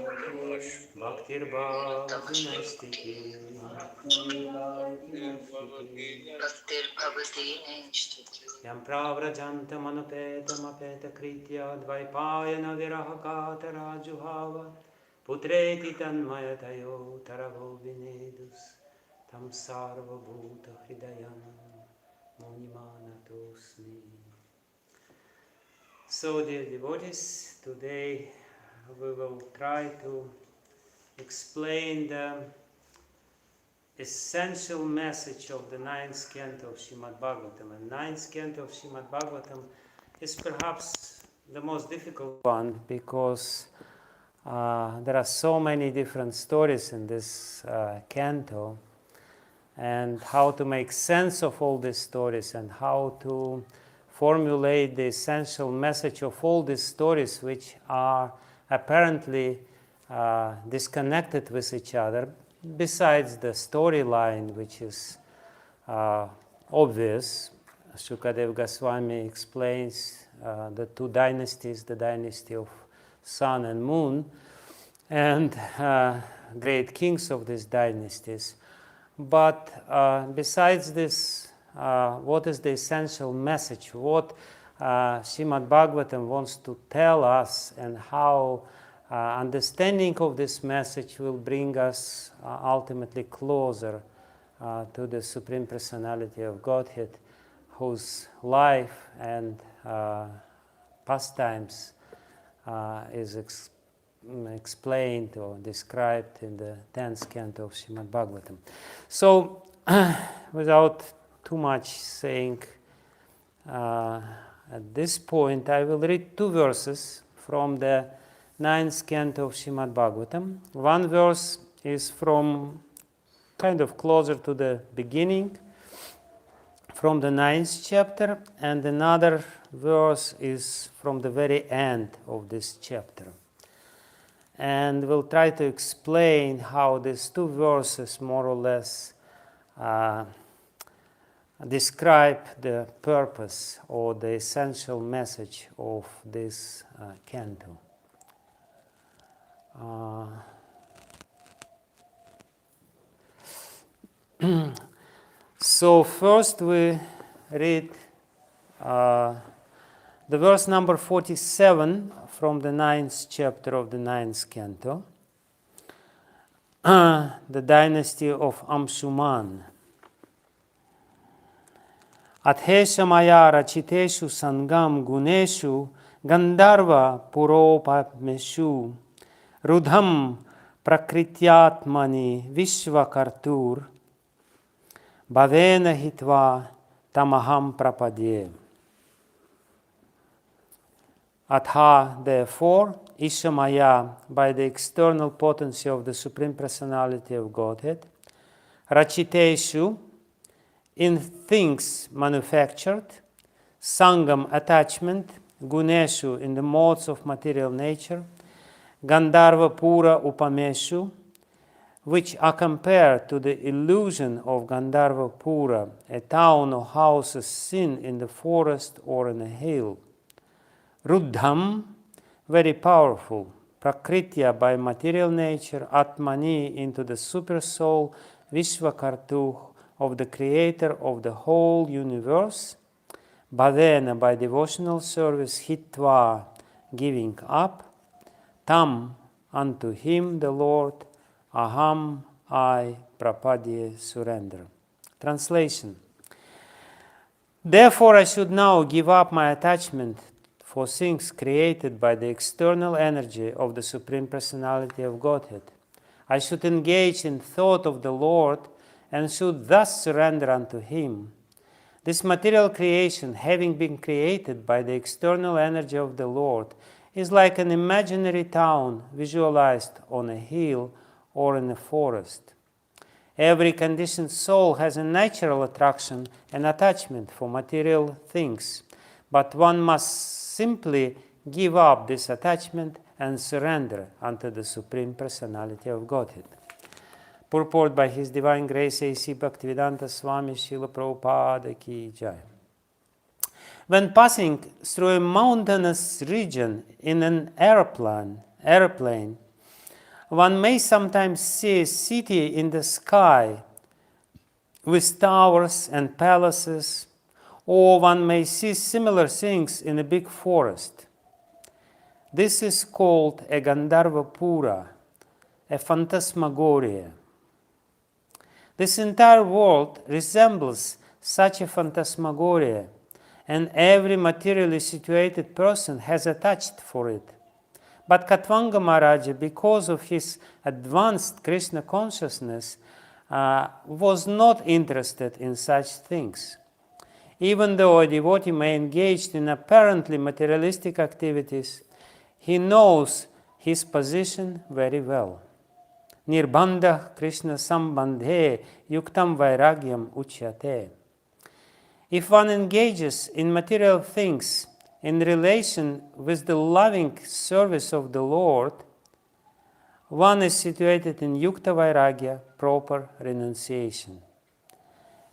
Bhaktir Bhavati Yam Pravrajanta Manupeta Mapeta Kritya Dvaipayana Virahakatara Juhava Putreti Tanmayatayo Taravo Vinedus Tam Sarva Bhuta Hridayam Munimanatosmi. So, dear devotees, today we will try to explain the essential message of the ninth canto of Shrimad Bhagavatam. And ninth canto of Shrimad Bhagavatam is perhaps the most difficult one because there are so many different stories in this canto, and how to make sense of all these stories and how to formulate the essential message of all these stories, which are apparently disconnected with each other, besides the storyline, which is obvious. Shukadev Goswami explains the two dynasties, the dynasty of sun and moon, and great kings of these dynasties. But besides this, what is the essential message? What Shrimad Bhagavatam wants to tell us, and how understanding of this message will bring us ultimately closer to the Supreme Personality of Godhead, whose life and pastimes is explained or described in the 10th canto of Shrimad Bhagavatam. So, without too much saying at this point, I will read two verses from the 9th canto of Shrimad Bhagavatam. One verse is from kind of closer to the beginning, from the 9th chapter, and another verse is from the very end of this chapter. And we'll try to explain how these two verses more or less describe the purpose or the essential message of this canto. So first we read the verse number 47 from the 9th chapter of the 9th canto, the dynasty of Amshuman. Athesha maya rachiteshu sangam guneshu gandharva puropameshu rudham prakrityatmani vishvakartur bhavena hitva tamaham prapadye. Atha, therefore, Ishamaya, by the external potency of the Supreme Personality of Godhead, Rachiteshu, in things manufactured, Sangam, attachment, Guneshu, in the modes of material nature, Gandharva Pura Upameshu, which are compared to the illusion of Gandharva Pura, a town or house seen in the forest or in a hill. Ruddham, very powerful, Prakritya by material nature, Atmani into the super soul, Vishvakartu of the creator of the whole universe, Bhavena by devotional service, Hitva giving up, Tam unto him the Lord, Aham I Prapadye surrender. Translation. Therefore I should now give up my attachment for things created by the external energy of the Supreme Personality of Godhead. I should engage in thought of the Lord and should thus surrender unto Him. This material creation, having been created by the external energy of the Lord, is like an imaginary town visualized on a hill or in a forest. Every conditioned soul has a natural attraction and attachment for material things, but one must simply give up this attachment and surrender unto the Supreme Personality of Godhead. Purport by His Divine Grace A.C. Bhaktivedanta Swami Srila Prabhupada Ki Jai. When passing through a mountainous region in an airplane, One may sometimes see a city in the sky with towers and palaces, or one may see similar things in a big forest. This is called a Gandharvapura, a phantasmagoria. This entire world resembles such a phantasmagoria, and every materially situated person has attached for it. But Katwanga Maharaja, because of his advanced Krishna consciousness, was not interested in such things. Even though a devotee may engage in apparently materialistic activities, he knows his position very well. Nirbandha Krishna sambandhe yuktam vairagyam uchyate. If one engages in material things in relation with the loving service of the Lord, one is situated in yukta vairagya, proper renunciation.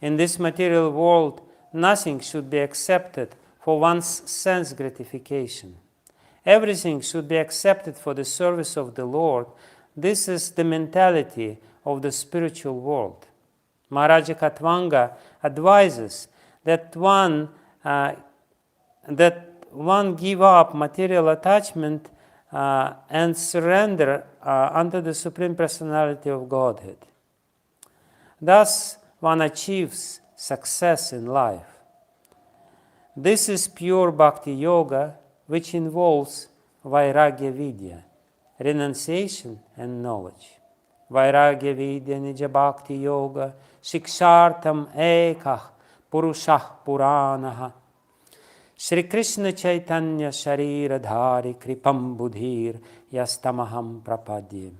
In this material world, nothing should be accepted for one's sense gratification. Everything should be accepted for the service of the Lord. This is the mentality of the spiritual world. Maharaja Katwanga advises that one give up material attachment and surrender unto the Supreme Personality of Godhead. Thus, one achieves success in life. This is pure Bhakti Yoga, which involves Vairagya Vidya, renunciation and knowledge. Vairagya Vidya Nija Bhakti Yoga, Shikshartam Ekah, Purushah Puranaha, Shri Krishna Chaitanya Sharira Dhari Kripam Budhir Yastamaham Prapadye.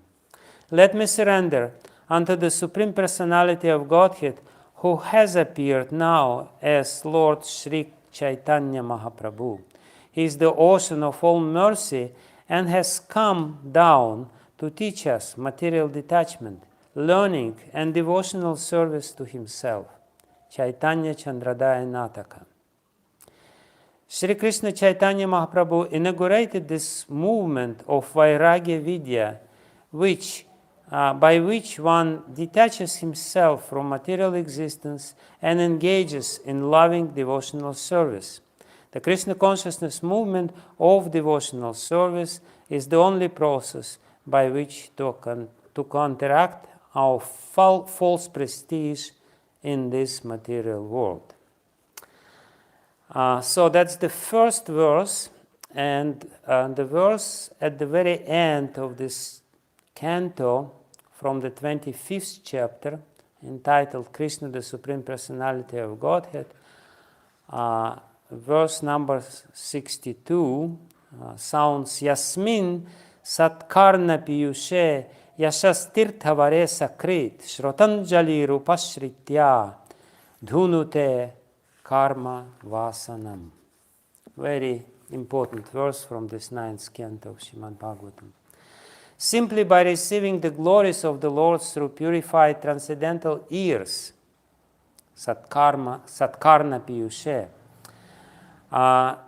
Let me surrender unto the Supreme Personality of Godhead, who has appeared now as Lord Shri Chaitanya Mahaprabhu. He is the ocean of all mercy and has come down to teach us material detachment, learning, and devotional service to himself. Chaitanya Chandradaya Nataka. Sri Krishna Chaitanya Mahaprabhu inaugurated this movement of Vairagya Vidya, by which one detaches himself from material existence and engages in loving devotional service. The Krishna consciousness movement of devotional service is the only process by which to counteract our false prestige in this material world. So that's the first verse, and the verse at the very end of this canto from the 25th chapter, entitled Krishna, the Supreme Personality of Godhead, verse number 62 sounds Yasmin Satkarna Piyushe Yashastirthavare Sakrit Shrotanjali Rupashritya Dhunute Karma Vasanam. Very important verse from this 9th canto of Srimad-Bhagavatam. Simply by receiving the glories of the Lord through purified transcendental ears, Satkarna Piyushe,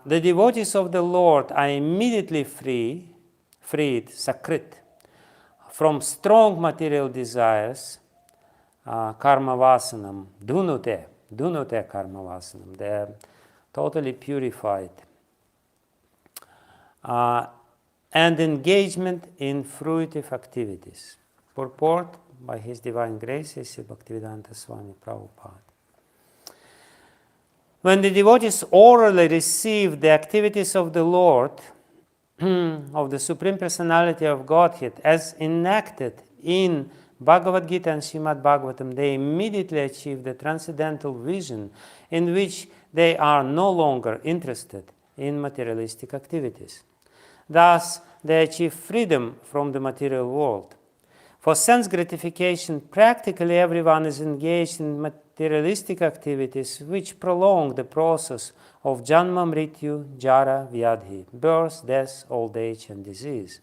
the devotees of the Lord are immediately freed, sakrit, from strong material desires, karma vasanam, dunute karma vasanam. They are totally purified. And engagement in fruitive activities. Purport by His Divine Grace, A.C. Bhaktivedanta Swami Prabhupada. When the devotees orally receive the activities of the Lord, of the Supreme Personality of Godhead, as enacted in Bhagavad Gita and Shimad-Bhagavatam, they immediately achieve the transcendental vision in which they are no longer interested in materialistic activities. Thus, they achieve freedom from the material world. For sense gratification, practically everyone is engaged in materialistic activities which prolong the process of Janma, Mrityu, Jara, Vyadhi, birth, death, old age, and disease.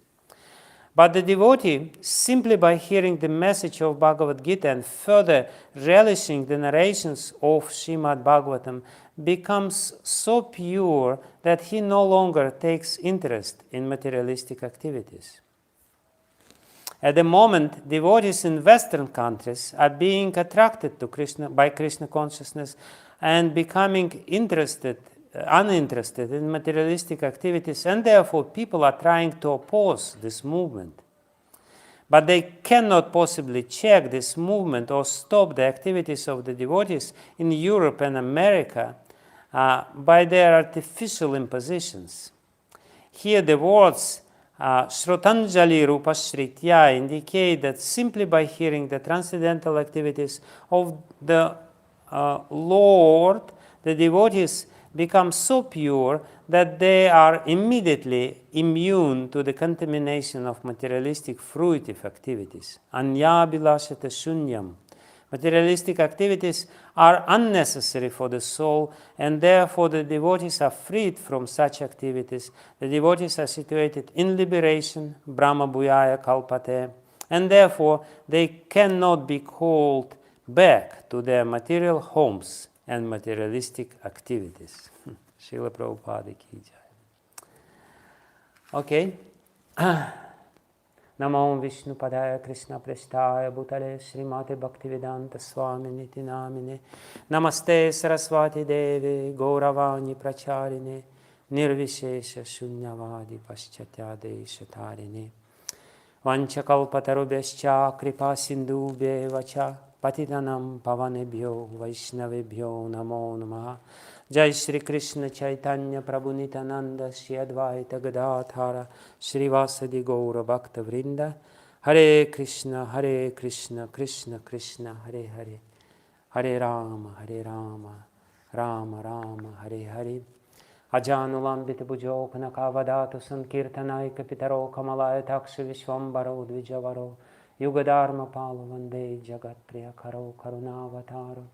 But the devotee, simply by hearing the message of Bhagavad Gita and further relishing the narrations of Shrimad Bhagavatam, becomes so pure that he no longer takes interest in materialistic activities. At the moment, devotees in Western countries are being attracted to Krishna by Krishna consciousness and becoming uninterested in materialistic activities, and therefore people are trying to oppose this movement. But they cannot possibly check this movement or stop the activities of the devotees in Europe and America by their artificial impositions. Here the words Shrotanjali Rupa Shritya indicate that simply by hearing the transcendental activities of the Lord, the devotees become so pure that they are immediately immune to the contamination of materialistic fruitive activities. Anyabhilashata shunyam. Materialistic activities are unnecessary for the soul, and therefore the devotees are freed from such activities. The devotees are situated in liberation, Brahma Bhuyaya Kalpate, and therefore they cannot be called back to their material homes and materialistic activities. Srila Prabhupada ki jai. Okay. Namo Vishnu Padaya Krishna Prestaya Bhutale Srimate Bhaktivedanta Swami Niti Namine Namaste Saraswati Devi Gauravani Pracharine Nirvishesha Shunyavadi Paschatya Deshatarine Vanchakalpatarubhescha Kripa Sindhubhye Vacha Patitanam Pavanebhyo Vaishnavebhyo Namo Namaha Jai Shri Krishna Chaitanya Prabhu Nityananda Shri Advaita Gadadhara Srivasadi Gaura Bhakta Vrinda Hare Krishna Krishna Krishna Hare Hare Hare Rama Rama Rama Hare Hare Ajanulambita Bhujokana Kavadatu Sankirtanai Kapitaro Kamalaya Takshi Vishwambaro Dvijavaro Yugadharma Palo Vande Jagat Priya Karo Karunavataro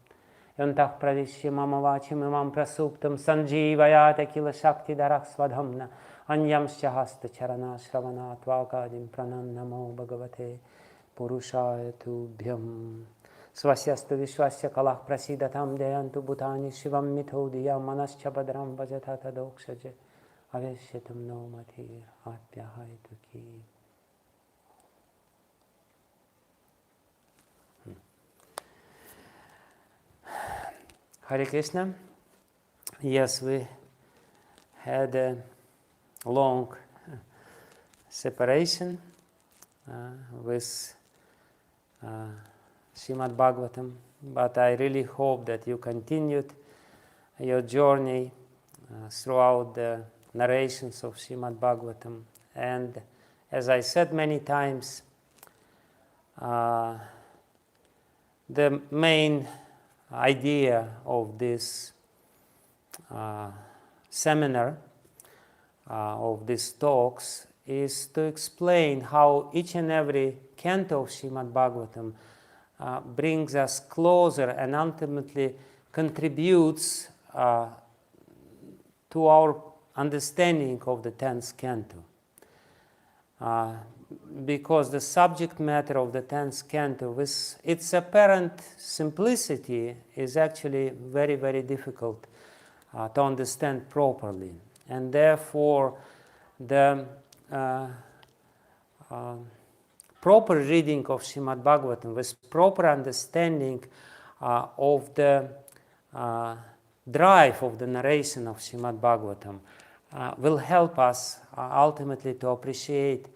Yantah Pravishya Mama Vachim Imam Prasuptam Sanjeevayata Kila Shakti Darak Swadhamna Anyamscha Hasta Charana Shravanat Vakadim Pranan Namo Bhagavate Purushaya Tubhyam Svasyasta Vishwasya Kalah Prasidatam Deyantu Bhutani Shivam Mithodiyam Manascha Badram Vajatata Dokshaje Aveshyatam No Matir Apyahaitu Ki. Hare Krishna. Yes, we had a long separation with Srimad-Bhagavatam, but I really hope that you continued your journey throughout the narrations of Srimad-Bhagavatam. And as I said many times, the main idea of this seminar, of these talks, is to explain how each and every canto of Srimad-Bhagavatam brings us closer and ultimately contributes to our understanding of the 10th canto. Because the subject matter of the 10th canto, with its apparent simplicity, is actually very, very difficult to understand properly. And therefore, the proper reading of Srimad-Bhagavatam with proper understanding of the drive of the narration of Srimad-Bhagavatam will help us ultimately to appreciate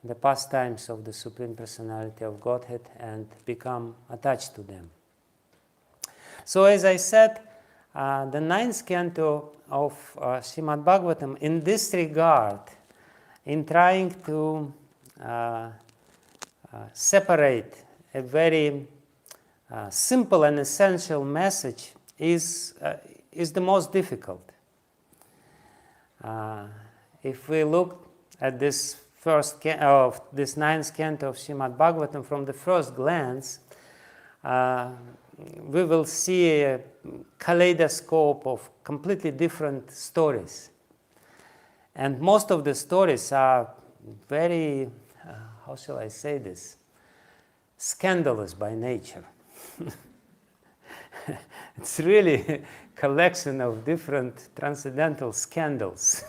the pastimes of the Supreme Personality of Godhead and become attached to them. So as I said, the 9th canto of Srimad-Bhagavatam, in this regard, in trying to separate a very simple and essential message, is the most difficult. If we look at this this 9th canto of Srimad-Bhagavatam from the first glance, we will see a kaleidoscope of completely different stories. And most of the stories are very, how shall I say this, scandalous by nature. It's really a collection of different transcendental scandals.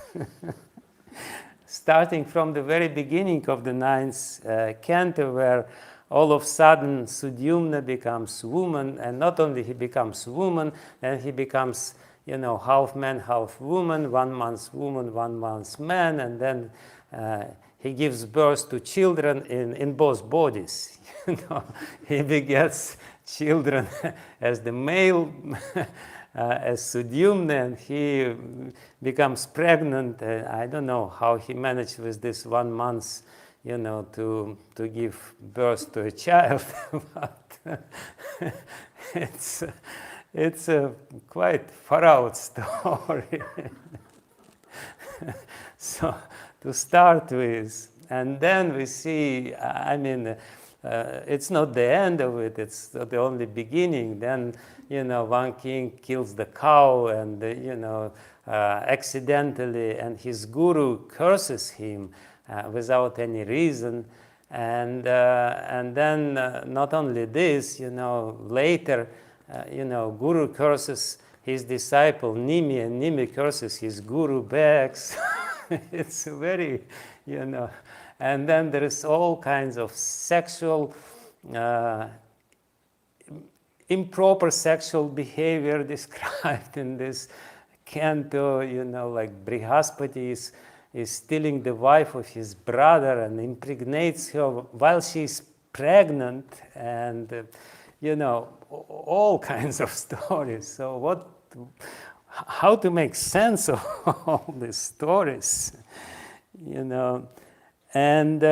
starting from the very beginning of the ninth canto, where all of a sudden Sudyumna becomes woman, and not only he becomes woman, then he becomes, half man, half woman, 1 month woman, 1 month man, and then he gives birth to children in both bodies. He begets children as the male, as Sudyumna, and he becomes pregnant. I don't know how he managed with this 1 month, to give birth to a child, but it's a quite far out story. So to start with, and then we see, it's not the end of it, it's the only beginning. Then, one king kills the cow, and, accidentally, and his guru curses him without any reason. And then not only this, later, guru curses his disciple Nimi, and Nimi curses his guru back. It's very, and then there is all kinds of sexual, improper sexual behavior described in this canto, like Brihaspati is stealing the wife of his brother and impregnates her while she's pregnant, and, all kinds of stories. So how to make sense of all these stories, and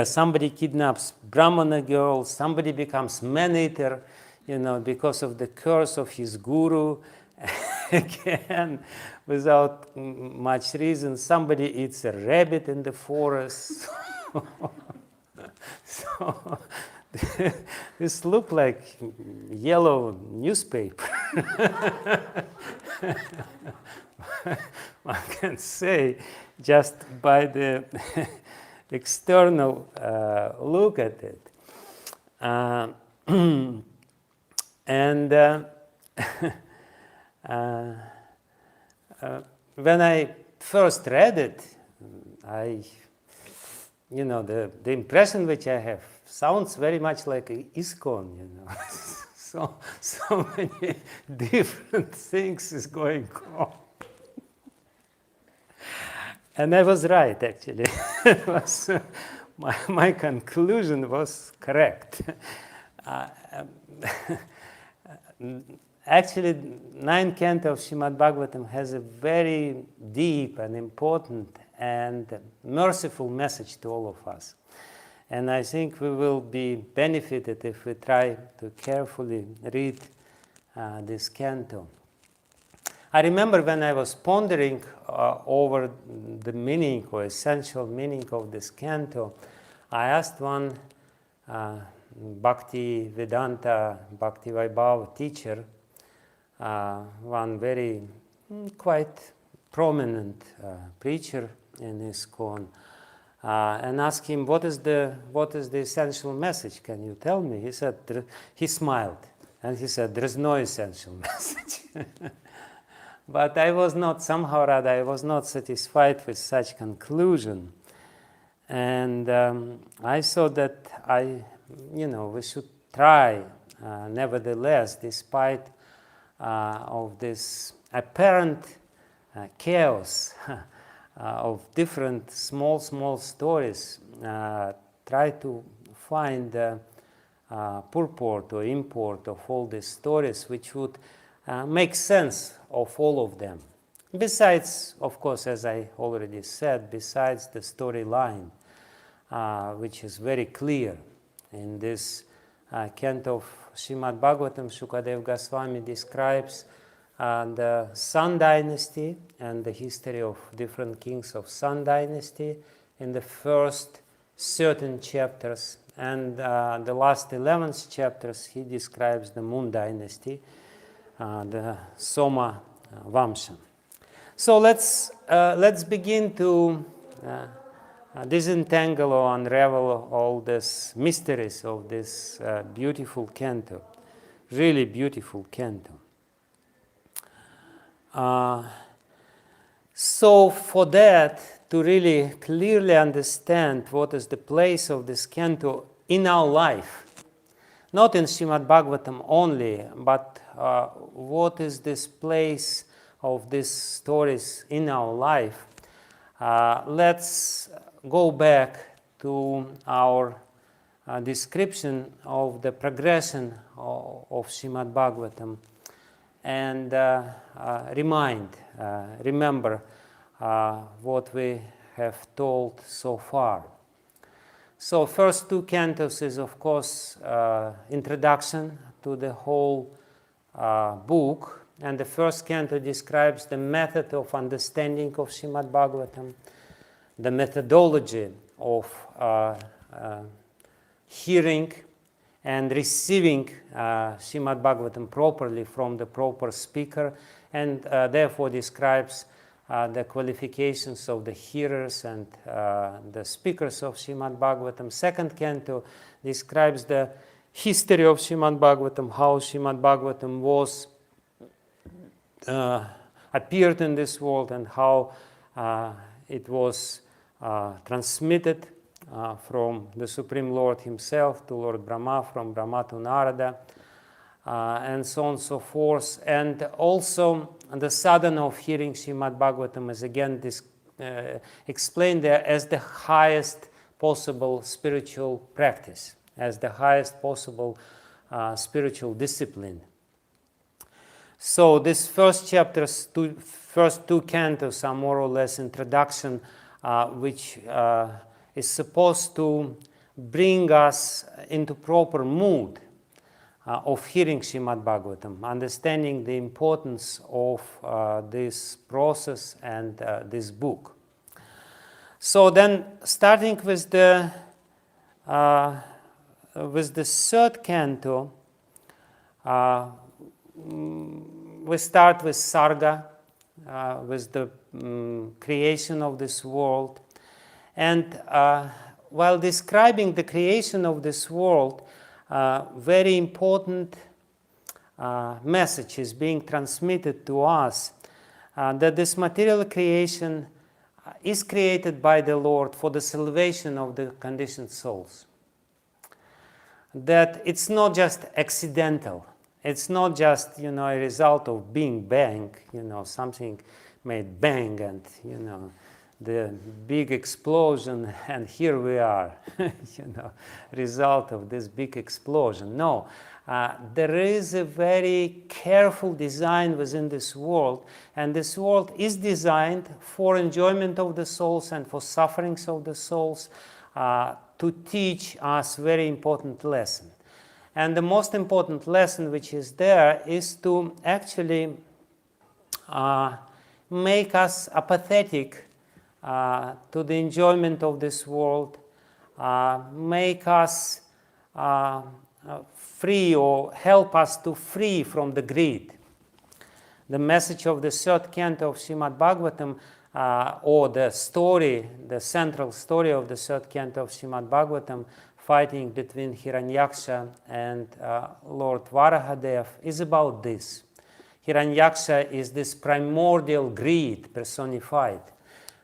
somebody kidnaps Brahmana girl, somebody becomes man-eater, because of the curse of his guru. Again, without much reason, somebody eats a rabbit in the forest. So this looked like yellow newspaper. One can say, just by the external look at it. When I first read it, the impression which I have sounds very much like ISKCON, so many different things is going on. And I was right, actually. My conclusion was correct. Actually, 9th canto of Srimad-Bhagavatam has a very deep and important and merciful message to all of us. And I think we will be benefited if we try to carefully read this canto. I remember when I was pondering over the meaning or essential meaning of this canto, I asked one Bhakti Vedanta, Bhakti Vaibhava teacher, one very quite prominent preacher in ISKCON, and asked him, what is the essential message? Can you tell me? He said, he smiled, and he said, there is no essential message. But I was not, somehow or other, I was not satisfied with such conclusion. And I thought that we should try, nevertheless, despite of this apparent chaos of different small stories, try to find the purport or import of all these stories which would make sense of all of them. Besides, of course, as I already said, besides the storyline, which is very clear in this canto of Shrimad Bhagavatam, Shukadev Goswami describes the Sun Dynasty and the history of different kings of Sun Dynasty in the first 13 chapters. And the last 11 chapters, he describes the Moon Dynasty, the Soma Vamsha. So let's begin to disentangle or unravel all these mysteries of this beautiful canto, really beautiful canto. So for that, to really clearly understand what is the place of this canto in our life, not in Shrimad Bhagavatam only, but what is this place of these stories in our life, let's go back to our description of the progression of Shrimad Bhagavatam and remember what we have told so far. So first two cantos is, of course, introduction to the whole book, and the first canto describes the method of understanding of Shrimad Bhagavatam, the methodology of hearing and receiving Shrimad Bhagavatam properly from the proper speaker, and therefore describes the qualifications of the hearers and the speakers of Shrimad Bhagavatam. Second canto describes the history of Shrimad Bhagavatam, how Shrimad Bhagavatam was appeared in this world, and how it was transmitted from the Supreme Lord himself to Lord Brahma, from Brahma to Narada, and so on and so forth. And also the sadhana of hearing Shrimad Bhagavatam is again explained there as the highest possible spiritual practice, as the highest possible spiritual discipline. So this first first two cantos are more or less introduction, which is supposed to bring us into proper mood of hearing Shrimad Bhagavatam, understanding the importance of this process and this book. So then, starting with the third canto, we start with Sarga, with the creation of this world. And while describing the creation of this world, very important message is being transmitted to us, that this material creation is created by the Lord for the salvation of the conditioned souls. That it's not just accidental. It's not just, a result of being bang, something made bang and, the big explosion, and here we are, result of this big explosion. No, there is a very careful design within this world, and this world is designed for enjoyment of the souls and for sufferings of the souls, to teach us very important lesson. And the most important lesson which is there is to actually make us apathetic to the enjoyment of this world, make us free, or help us to free from the greed. The message of the third canto of Srimad Bhagavatam, or the story, the central story of the third canto of Srimad Bhagavatam, fighting between Hiranyaksha and Lord Varahadev, is about this. Hiranyaksha is this primordial greed personified,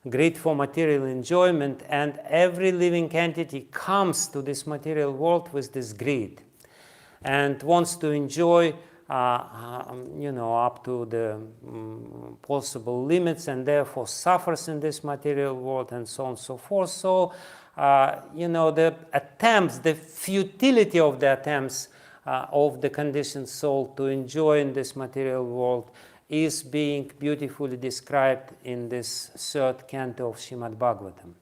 greed for material enjoyment, and every living entity comes to this material world with this greed and wants to enjoy up to the possible limits, and therefore suffers in this material world, and so on and so forth. So the attempts, the futility of the attempts of the conditioned soul to enjoy in this material world is being beautifully described in this third canto of Shrimad Bhagavatam.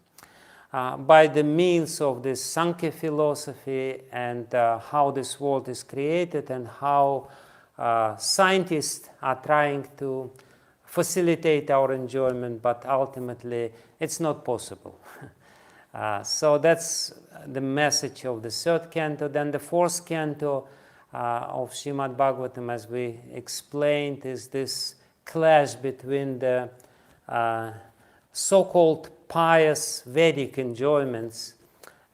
By the means of this Sankhya philosophy, and how this world is created, and how scientists are trying to facilitate our enjoyment, but ultimately it's not possible. So that's the message of the third canto. Then the fourth canto of Shrimad Bhagavatam, as we explained, is this clash between the so-called pious Vedic enjoyments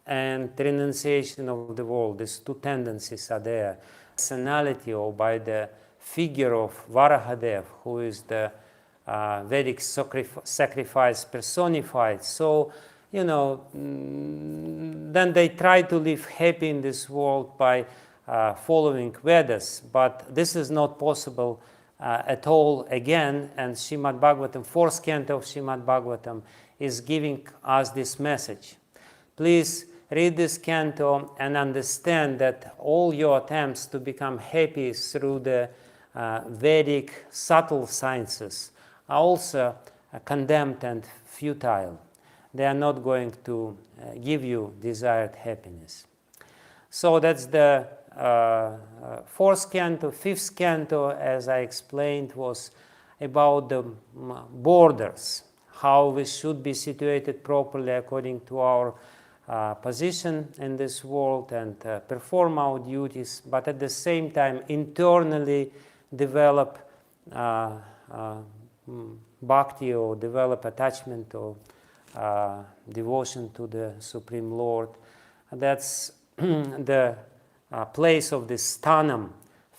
and renunciation of the world. These two tendencies are there. Personality, or by the figure of Varahadev, who is the Vedic sacrifice personified. So, then they try to live happy in this world by following Vedas, but this is not possible at all again, and Shrimad Bhagavatam, 4th canto of Shrimad Bhagavatam, is giving us this message. Please read this canto and understand that all your attempts to become happy through the Vedic subtle sciences are also condemned and futile. They are not going to give you desired happiness. So that's the 4th canto. 5th canto, as I explained, was about the borders, how we should be situated properly according to our position in this world and perform our duties, but at the same time internally develop bhakti or develop attachment or devotion to the Supreme Lord. That's the place of this sthanam.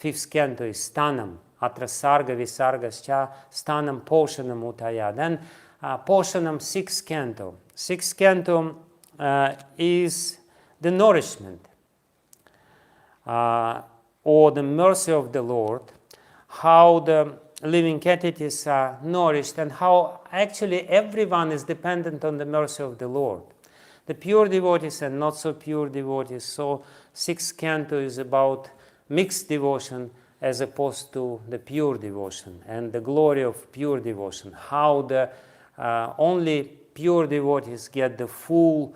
5th canto is sthanam. Atra sarga visargascha sthanam poshanam utaya. Then poshanam, 6th canto. 6th canto is the nourishment or the mercy of the Lord, how the living entities are nourished and how actually everyone is dependent on the mercy of the Lord. The pure devotees and not so pure devotees. So 6th canto is about mixed devotion as opposed to the pure devotion and the glory of pure devotion, how the only pure devotees get the full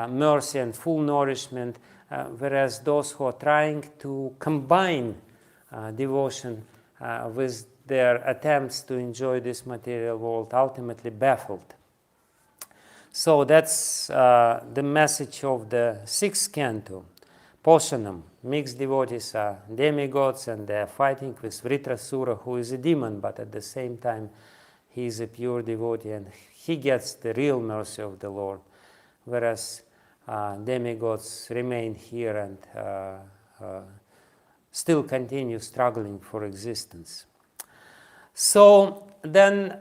mercy and full nourishment, whereas those who are trying to combine devotion with their attempts to enjoy this material world ultimately baffled. So that's the message of the 6th canto. Poshanam, mixed devotees are demigods and they are fighting with Vritrasura, who is a demon, but at the same time he is a pure devotee and he gets the real mercy of the Lord, whereas demigods remain here and still continue struggling for existence. So then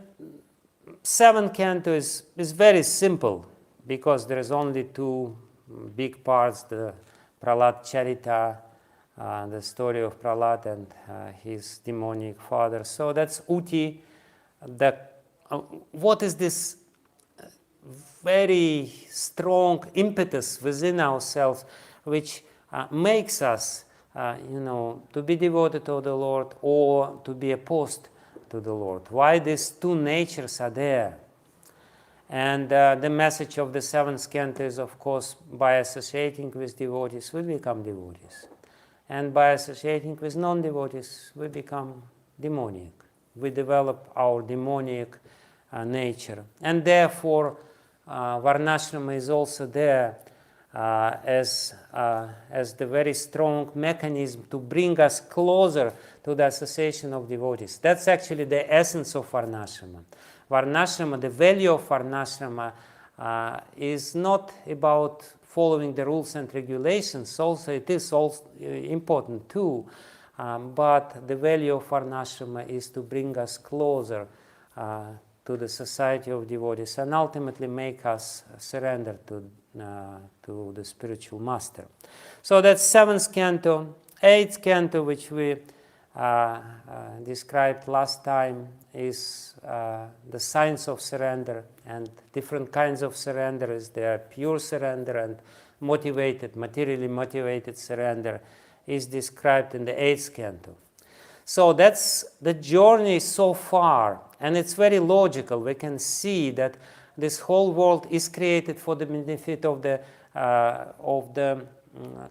7th canto is very simple because there is only 2 big parts, the Prahlad Charita, the story of Prahlad and his demonic father. So that's Uti. What is this very strong impetus within ourselves which makes us to be devoted to the Lord or to be opposed to the Lord? Why these 2 natures are there? And the message of the 7th canto is, of course, by associating with devotees, we become devotees. And by associating with non-devotees, we become demoniac. We develop our demoniac nature. And therefore, Varnashrama is also there as the very strong mechanism to bring us closer to the association of devotees. That's actually the essence of Varnashrama. Varnashrama, the value of Varnashrama is not about following the rules and regulations. Also, it is also important too. But the value of Varnashrama is to bring us closer to the society of devotees and ultimately make us surrender to the spiritual master. So that's 7th canto. 8th canto, which we described last time, is the science of surrender, and different kinds of surrender is there. Pure surrender and materially motivated surrender is described in the 8th canto. So that's the journey so far, and it's very logical. We can see that this whole world is created for the benefit of the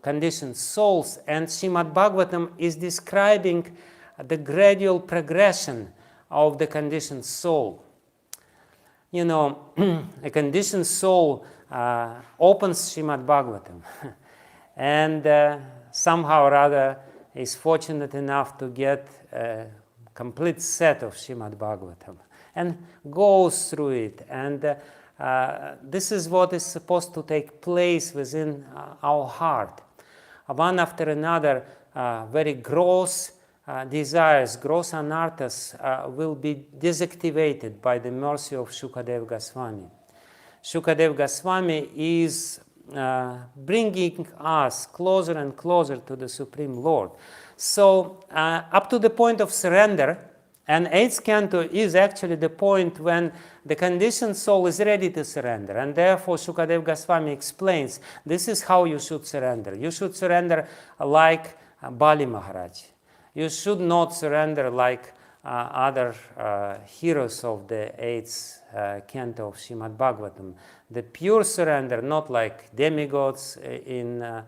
conditioned souls, and Srimad-Bhagavatam is describing the gradual progression of the conditioned soul. A conditioned soul opens Srimad-Bhagavatam and somehow or other is fortunate enough to get a complete set of Srimad-Bhagavatam and goes through it. And this is what is supposed to take place within our heart. One after another, very gross desires, gross anarthas, will be deactivated by the mercy of Shukadeva Goswami. Shukadeva Goswami is bringing us closer and closer to the Supreme Lord. So up to the point of surrender, and 8th canto is actually the point when the conditioned soul is ready to surrender. And therefore Shukadeva Goswami explains, this is how you should surrender. You should surrender like Bali Maharaj. You should not surrender like other heroes of the 8th canto of Shrimad Bhagavatam. The pure surrender, not like demigods in the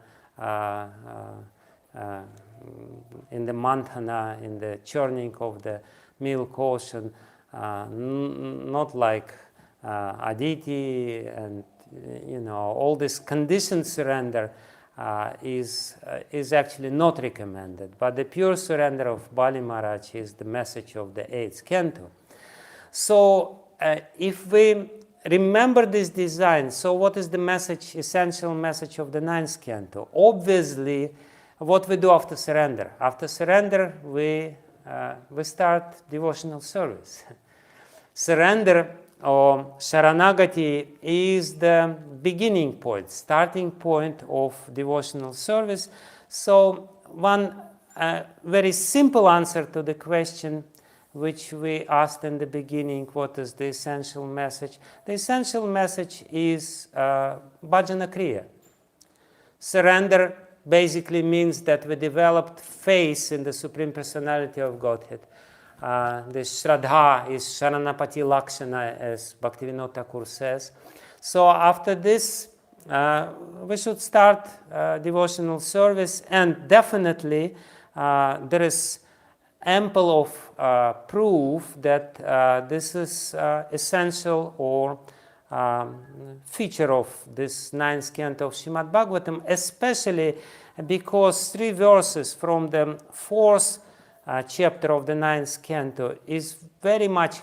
Manthana, in the churning of the milk ocean, not like Aditi, and all this conditioned surrender is actually not recommended. But the pure surrender of Bali Maharaj is the message of the 8th canto. So if we remember this design, so what is the message, essential message of the 9th canto? Obviously, what we do after surrender? After surrender, we start devotional service. Surrender or Sharanagati is the beginning point, starting point of devotional service. So one very simple answer to the question which we asked in the beginning, what is the essential message? The essential message is Bhajanakriya. Surrender basically means that we developed faith in the Supreme Personality of Godhead. The Shraddha is Sharanapati Lakshana, as Bhaktivinoda Thakur says. So after this, we should start devotional service, and definitely there is ample of proof that this is essential or feature of this 9th canto of Shrimad Bhagavatam, especially because 3 verses from the 4th chapter of the 9th canto is very much,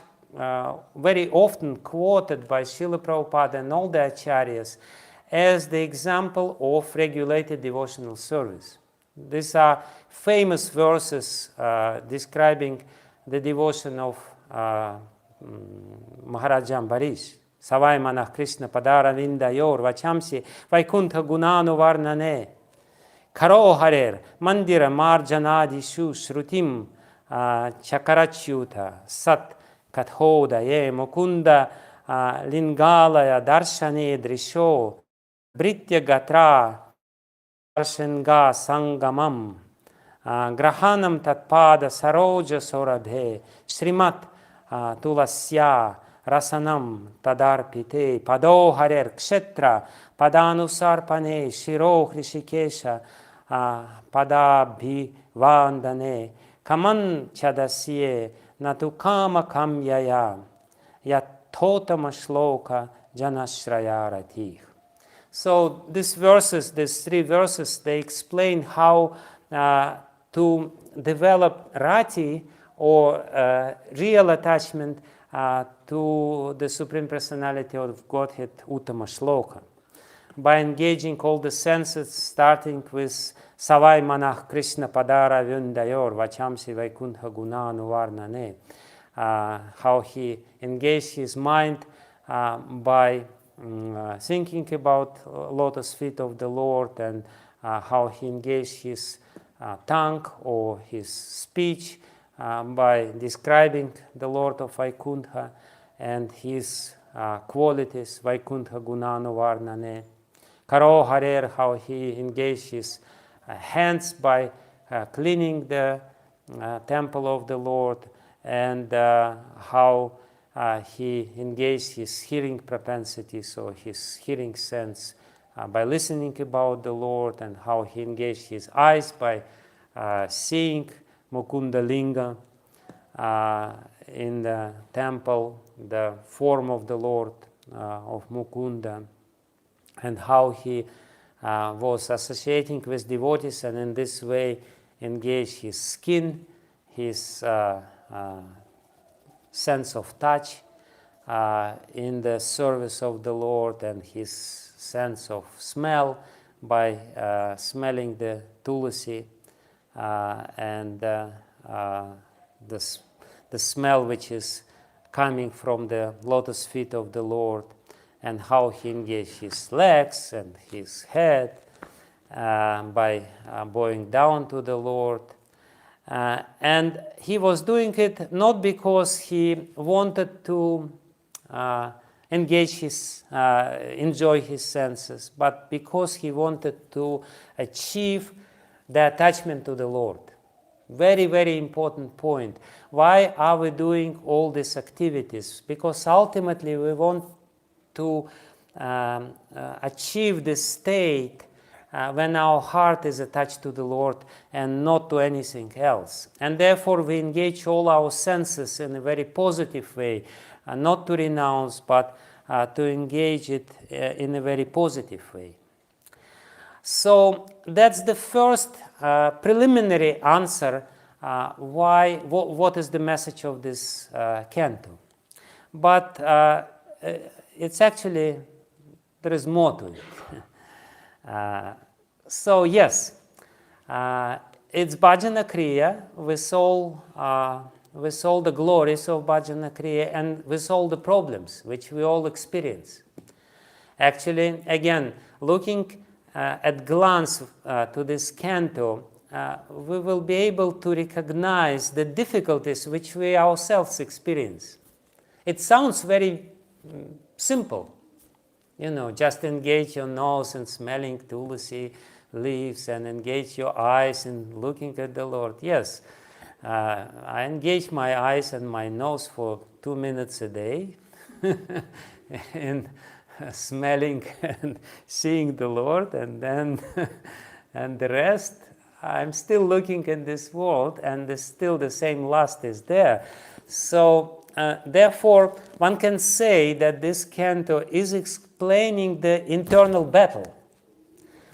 very often quoted by Srila Prabhupada and all the acharyas as the example of regulated devotional service. These are famous verses describing the devotion of Maharaja Ambarish. Savai manah Krishna padara vindayor vachamsi vaikuntha gunanu varnane karo harer mandira marjanadishu shrutim chakarachyuta sat kathoda ye mukunda lingalaya darshane drisho britya gatra darshenga sangamam grahanam tatpada saroja sorabhe shrimat tulasya rasanam tadarpite pado harer kshetra padanusarpane shiro hrishikesha padabhi vandane kaman chadasye natukama kamyaya yatotama shloka janashrayarati. So these 3 verses, they explain how to develop rati, or real attachment to the Supreme Personality of Godhead, Uttama Shloka, by engaging all the senses, starting with Savai Manah Krishna Padara Vindayor Vachamsi Vaikuntha Gunanu Varnane, how he engaged his mind by thinking about lotus feet of the Lord, and how he engaged his tongue or his speech by describing the Lord of Vaikuntha and his qualities, Vaikuntha Gunanu Varnane. Karo Harer, how he engaged his hands by cleaning the temple of the Lord, and how he engaged his hearing propensities or his hearing sense by listening about the Lord, and how he engaged his eyes by seeing Mukunda Linga in the temple, the form of the Lord of Mukunda, and how he was associating with devotees, and in this way engaged his skin, his sense of touch in the service of the Lord, and his sense of smell by smelling the tulasi, and the smell which is coming from the lotus feet of the Lord, and how he engaged his legs and his head by bowing down to the Lord. And he was doing it not because he wanted to enjoy his senses, but because he wanted to achieve the attachment to the Lord. Very, very important point. Why are we doing all these activities? Because ultimately we want to achieve this state when our heart is attached to the Lord and not to anything else. And therefore we engage all our senses in a very positive way, not to renounce, but to engage it in a very positive way. So that's the first preliminary answer what is the message of this canto. But it's actually, there is more to it. So yes, it's Bhajanakriya with all the glories of Bhajanakriya and with all the problems which we all experience. Actually, again, looking at glance to this canto, we will be able to recognize the difficulties which we ourselves experience. It sounds very simple. Just engage your nose in smelling tulsi leaves and engage your eyes in looking at the Lord. Yes, I engage my eyes and my nose for 2 minutes a day in smelling and seeing the Lord, and then and the rest, I'm still looking in this world, and still the same lust is there. So therefore, one can say that this canto is explaining the internal battle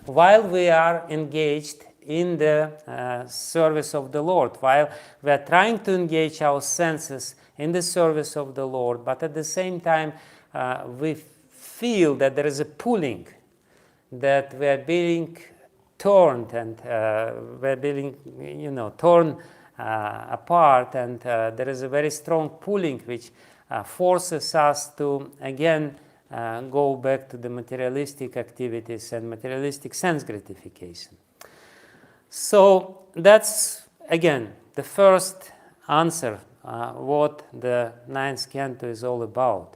while we are engaged in the service of the Lord, while we are trying to engage our senses in the service of the Lord, but at the same time we feel that there is a pulling, that we are being torn and we're being torn apart, and there is a very strong pulling which forces us to again go back to the materialistic activities and materialistic sense gratification. So that's again the first answer what the ninth canto is all about.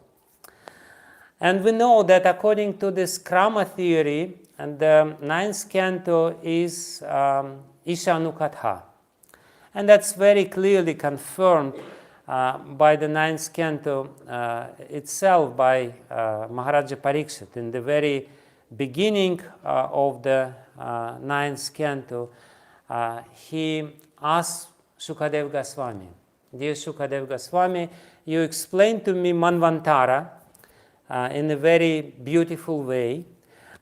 And we know that according to this Krama theory, and the ninth canto is Ishanukatha. And that's very clearly confirmed by the ninth canto itself by Maharaja Parikshit. In the very beginning of the ninth canto, he asked Shukadev Goswami, "Dear Shukadev Goswami, you explained to me Manvantara in a very beautiful way,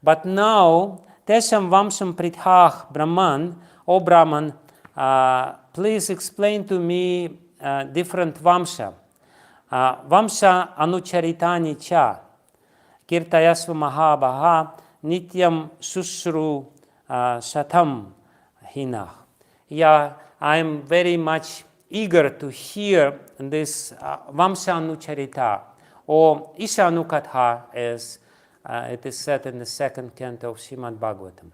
but now Tesham Vamsham Prithah Brahman, O Brahman, please explain to me different Vamsha. Vamsha Anucharitani Cha, Kirtayasva Mahabhaha, Nityam Shushru Shatam Hinah." Yeah, I'm very much eager to hear this Vamsha Anucharita, or Ishanukatha, as it is said in the second canto of Shrimad-Bhagavatam.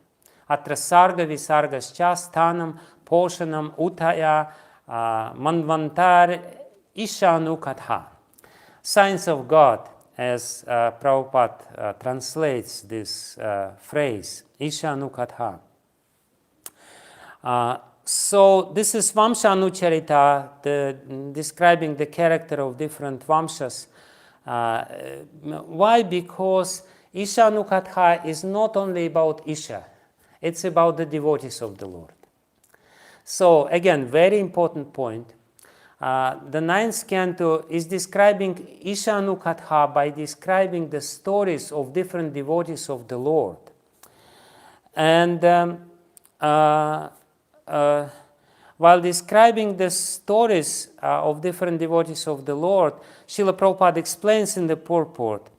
Atra sarga visargascha sthanam poshanam utaya manvantar Ishanukatha. Science of God, as Prabhupada translates this phrase, Ishanukatha. So this is Vamshanucharita, describing the character of different Vamshas. Why? Because Ishanukatha is not only about Isha, it's about the devotees of the Lord. So again, very important point. The ninth canto is describing Ishanukatha by describing the stories of different devotees of the Lord. And while describing the stories of different devotees of the Lord, Srila Prabhupada explains in the purport,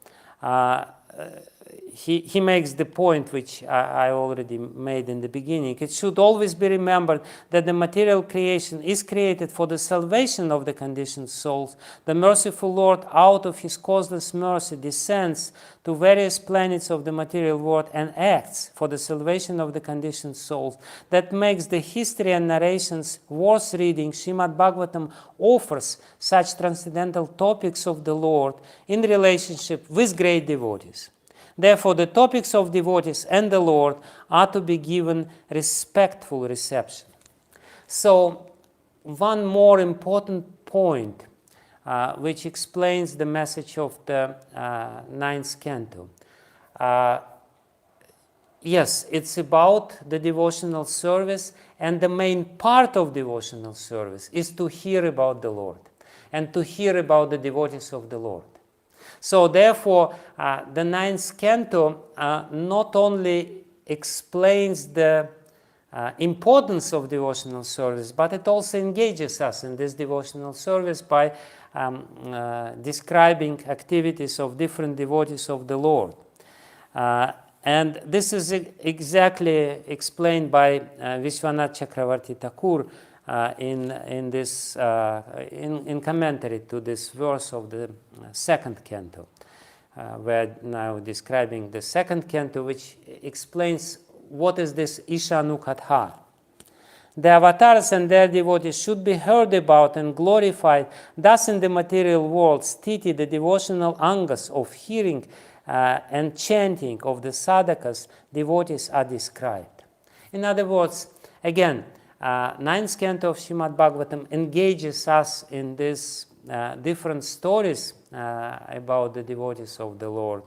he makes the point which I already made in the beginning. It should always be remembered that the material creation is created for the salvation of the conditioned souls. The merciful Lord, out of his causeless mercy, descends to various planets of the material world and acts for the salvation of the conditioned souls. That makes the history and narrations worth reading. Shrimad Bhagavatam offers such transcendental topics of the Lord in relationship with great devotees. Therefore, the topics of devotees and the Lord are to be given respectful reception. So, one more important point which explains the message of the ninth canto. Yes, it's about the devotional service, and the main part of devotional service is to hear about the Lord and to hear about the devotees of the Lord. So therefore, the ninth canto not only explains the importance of devotional service, but it also engages us in this devotional service by describing activities of different devotees of the Lord. And this is exactly explained by Vishwanath Chakravarti Thakur in this in commentary to this verse of the second canto. We're now describing the second canto, which explains what is this Ishanukatha. The avatars and their devotees should be heard about and glorified. Thus, in the material world, sthiti, the devotional angas of hearing and chanting of the sadhakas, devotees are described. In other words, again, ninth canto of Shrimad Bhagavatam engages us in these different stories about the devotees of the Lord,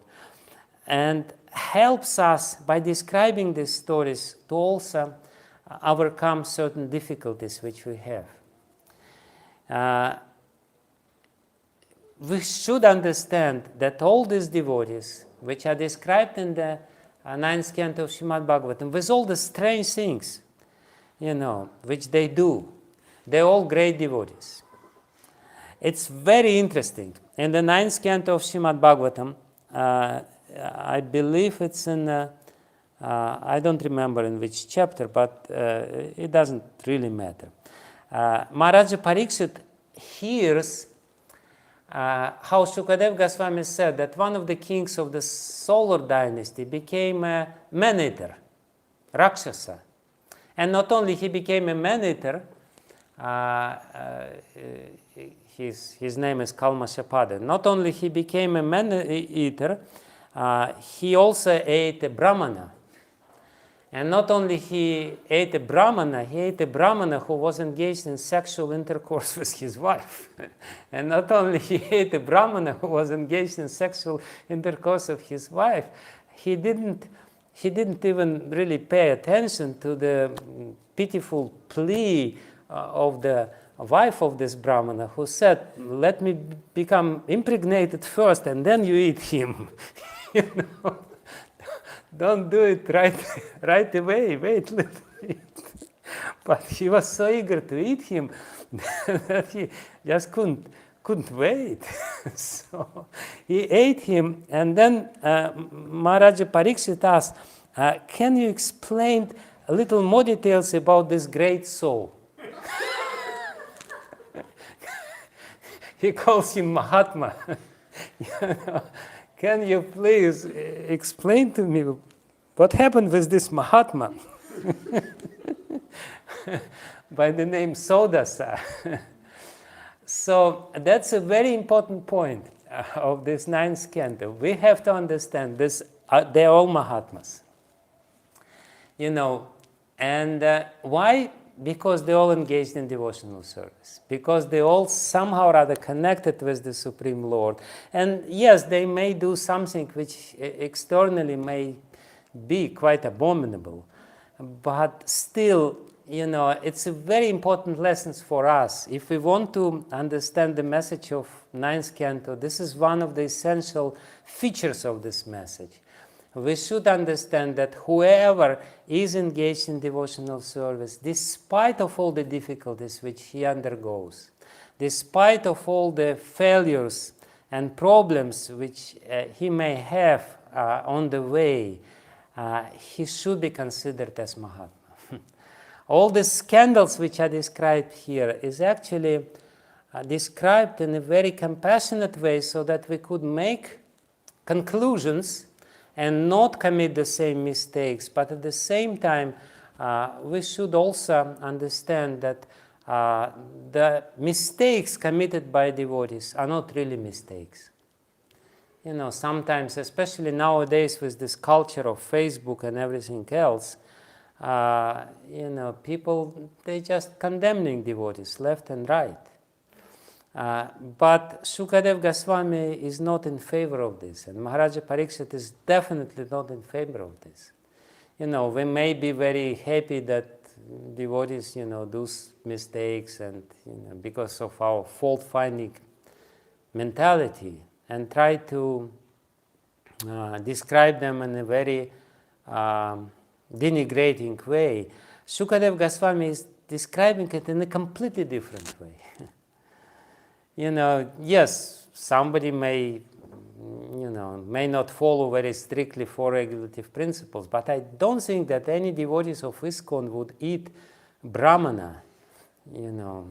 and helps us by describing these stories to also overcome certain difficulties which we have. We should understand that all these devotees, which are described in the ninth canto of Shrimad Bhagavatam, with all the strange things, which they do, they're all great devotees. It's very interesting. In the ninth canto of Shrimad Bhagavatam, I believe it's in, I don't remember in which chapter, but it doesn't really matter. Maharaja Parikshit hears how Shukadev Goswami said that one of the kings of the solar dynasty became a man-eater, Rakshasa. And not only he became a man-eater, his name is Kalmashapada. Not only he became a man-eater, he also ate a brahmana. And not only he ate a brahmana who was engaged in sexual intercourse with his wife. And not only he ate a brahmana who was engaged in sexual intercourse with his wife, he didn't even really pay attention to the pitiful plea of the wife of this brahmana, who said, "Let me become impregnated first and then you eat him." Don't do it right away, wait a little bit. But he was so eager to eat him that he just couldn't wait. So he ate him, and then Maharaja Parikshit asked, can you explain a little more details about this great soul? He calls him Mahatma. Can you please explain to me what happened with this Mahatma by the name Sodasa? So that's a very important point of this ninth canto. We have to understand this. They're all Mahatmas. And why? Because they all engaged in devotional service. Because they all somehow or other connected with the Supreme Lord. And yes, they may do something which externally may be quite abominable. But still, it's a very important lesson for us. If we want to understand the message of ninth canto, this is one of the essential features of this message. We should understand that whoever is engaged in devotional service, despite of all the difficulties which he undergoes, despite of all the failures and problems which he may have on the way, he should be considered as Mahatma. All the scandals which are described here is actually described in a very compassionate way so that we could make conclusions and not commit the same mistakes. But at the same time, we should also understand that the mistakes committed by devotees are not really mistakes. You know, sometimes, especially nowadays with this culture of Facebook and everything else, you know, people, they just condemning devotees left and right. But Shukadev Goswami is not in favor of this, and Maharaja Parikshit is definitely not in favor of this. You know, we may be very happy that devotees, you know, do mistakes, and you know, because of our fault-finding mentality, and try to describe them in a very denigrating way. Shukadev Goswami is describing it in a completely different way. You know, yes, somebody may, you know, may not follow very strictly four regulative principles, but I don't think that any devotees of ISKCON would eat brahmana, you know.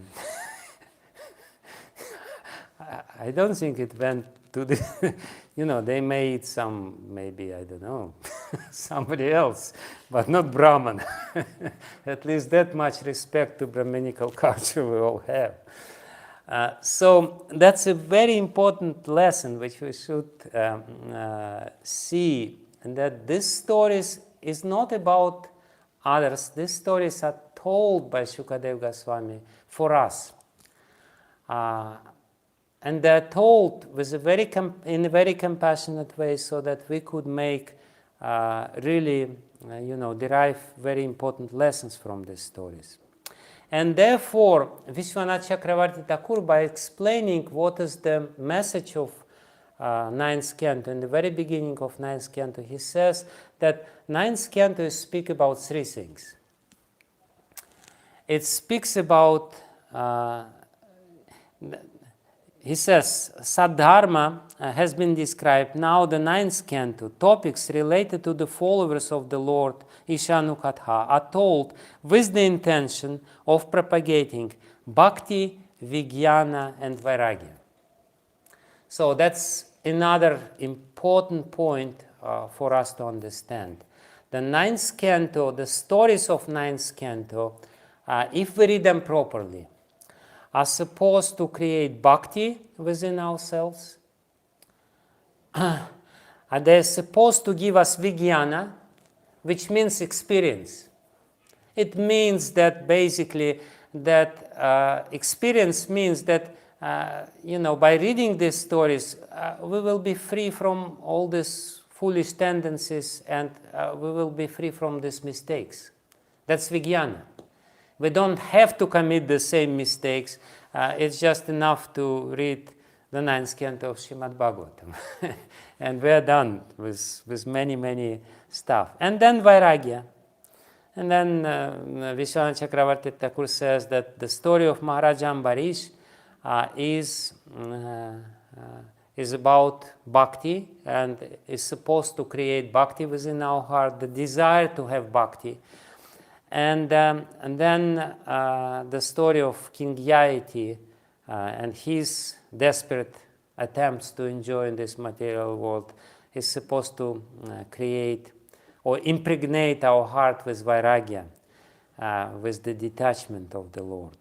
I don't think it went to the, you know, they may eat some, maybe, I don't know, somebody else, but not Brahman. At least that much respect to Brahminical culture we all have. So that's a very important lesson which we should see, and that these stories is not about others. These stories are told by Shukadev Goswami for us. And they're told with in a very compassionate way so that we could make really, you know, derive very important lessons from these stories. And therefore, Vishwanath Chakravarti Thakur, by explaining what is the message of ninth canto, in the very beginning of ninth canto, he says that ninth canto speaks about three things. It speaks about, he says, Sadharma has been described. Now the ninth canto, topics related to the followers of the Lord Ishanukatha are told with the intention of propagating Bhakti, Vijnana, and Vairagya. So that's another important point for us to understand. The ninth canto, the stories of ninth canto, if we read them properly, are supposed to create bhakti within ourselves. They're supposed to give us vijnana, which means experience. It means that basically that experience means that you know, by reading these stories, we will be free from all these foolish tendencies, and we will be free from these mistakes. That's vijnana. We don't have to commit the same mistakes. It's just enough to read the ninth canto of Shrimad-Bhagavatam. And we're done with many, many stuff. And then Vairagya. And then Vishwanath Chakravarti Thakur says that the story of Maharaja Ambarish is about bhakti, and is supposed to create bhakti within our heart, the desire to have bhakti. And then the story of King Yayati and his desperate attempts to enjoy in this material world is supposed to create or impregnate our heart with vairagya, with the detachment of the Lord.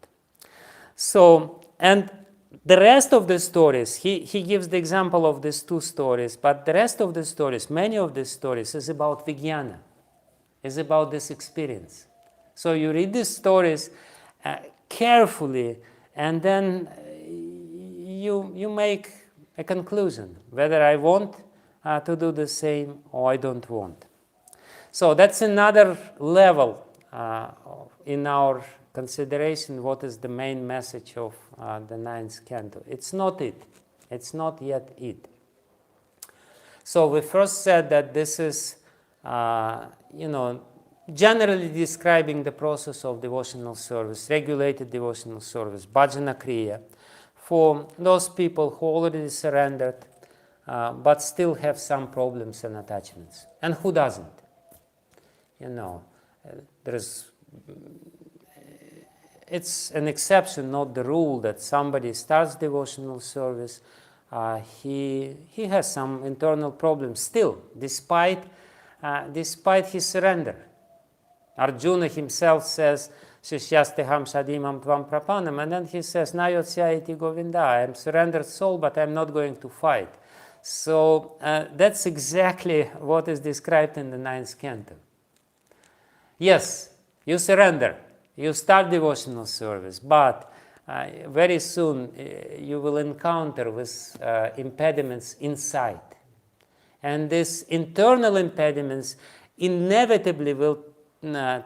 So, and the rest of the stories, he gives the example of these two stories, but the rest of the stories, many of the stories, is about vijnana, is about this experience. So you read these stories carefully, and then you make a conclusion, whether I want to do the same or I don't want. So that's another level in our consideration, what is the main message of the ninth canto. It's not it. It's not yet it. So we first said that this is, generally describing the process of devotional service, regulated devotional service, Bhajanakriya, for those people who already surrendered but still have some problems and attachments. And who doesn't? It's an exception, not the rule, that somebody starts devotional service, he has some internal problems still, despite his surrender. Arjuna himself says, Shishyasteham sadimam tvam prapanam, and then he says, Nayotya iti Govinda, I am surrendered soul, but I am not going to fight. So that's exactly what is described in the 9th canto. Yes, you surrender, you start devotional service, but very soon you will encounter with impediments inside. And these internal impediments inevitably will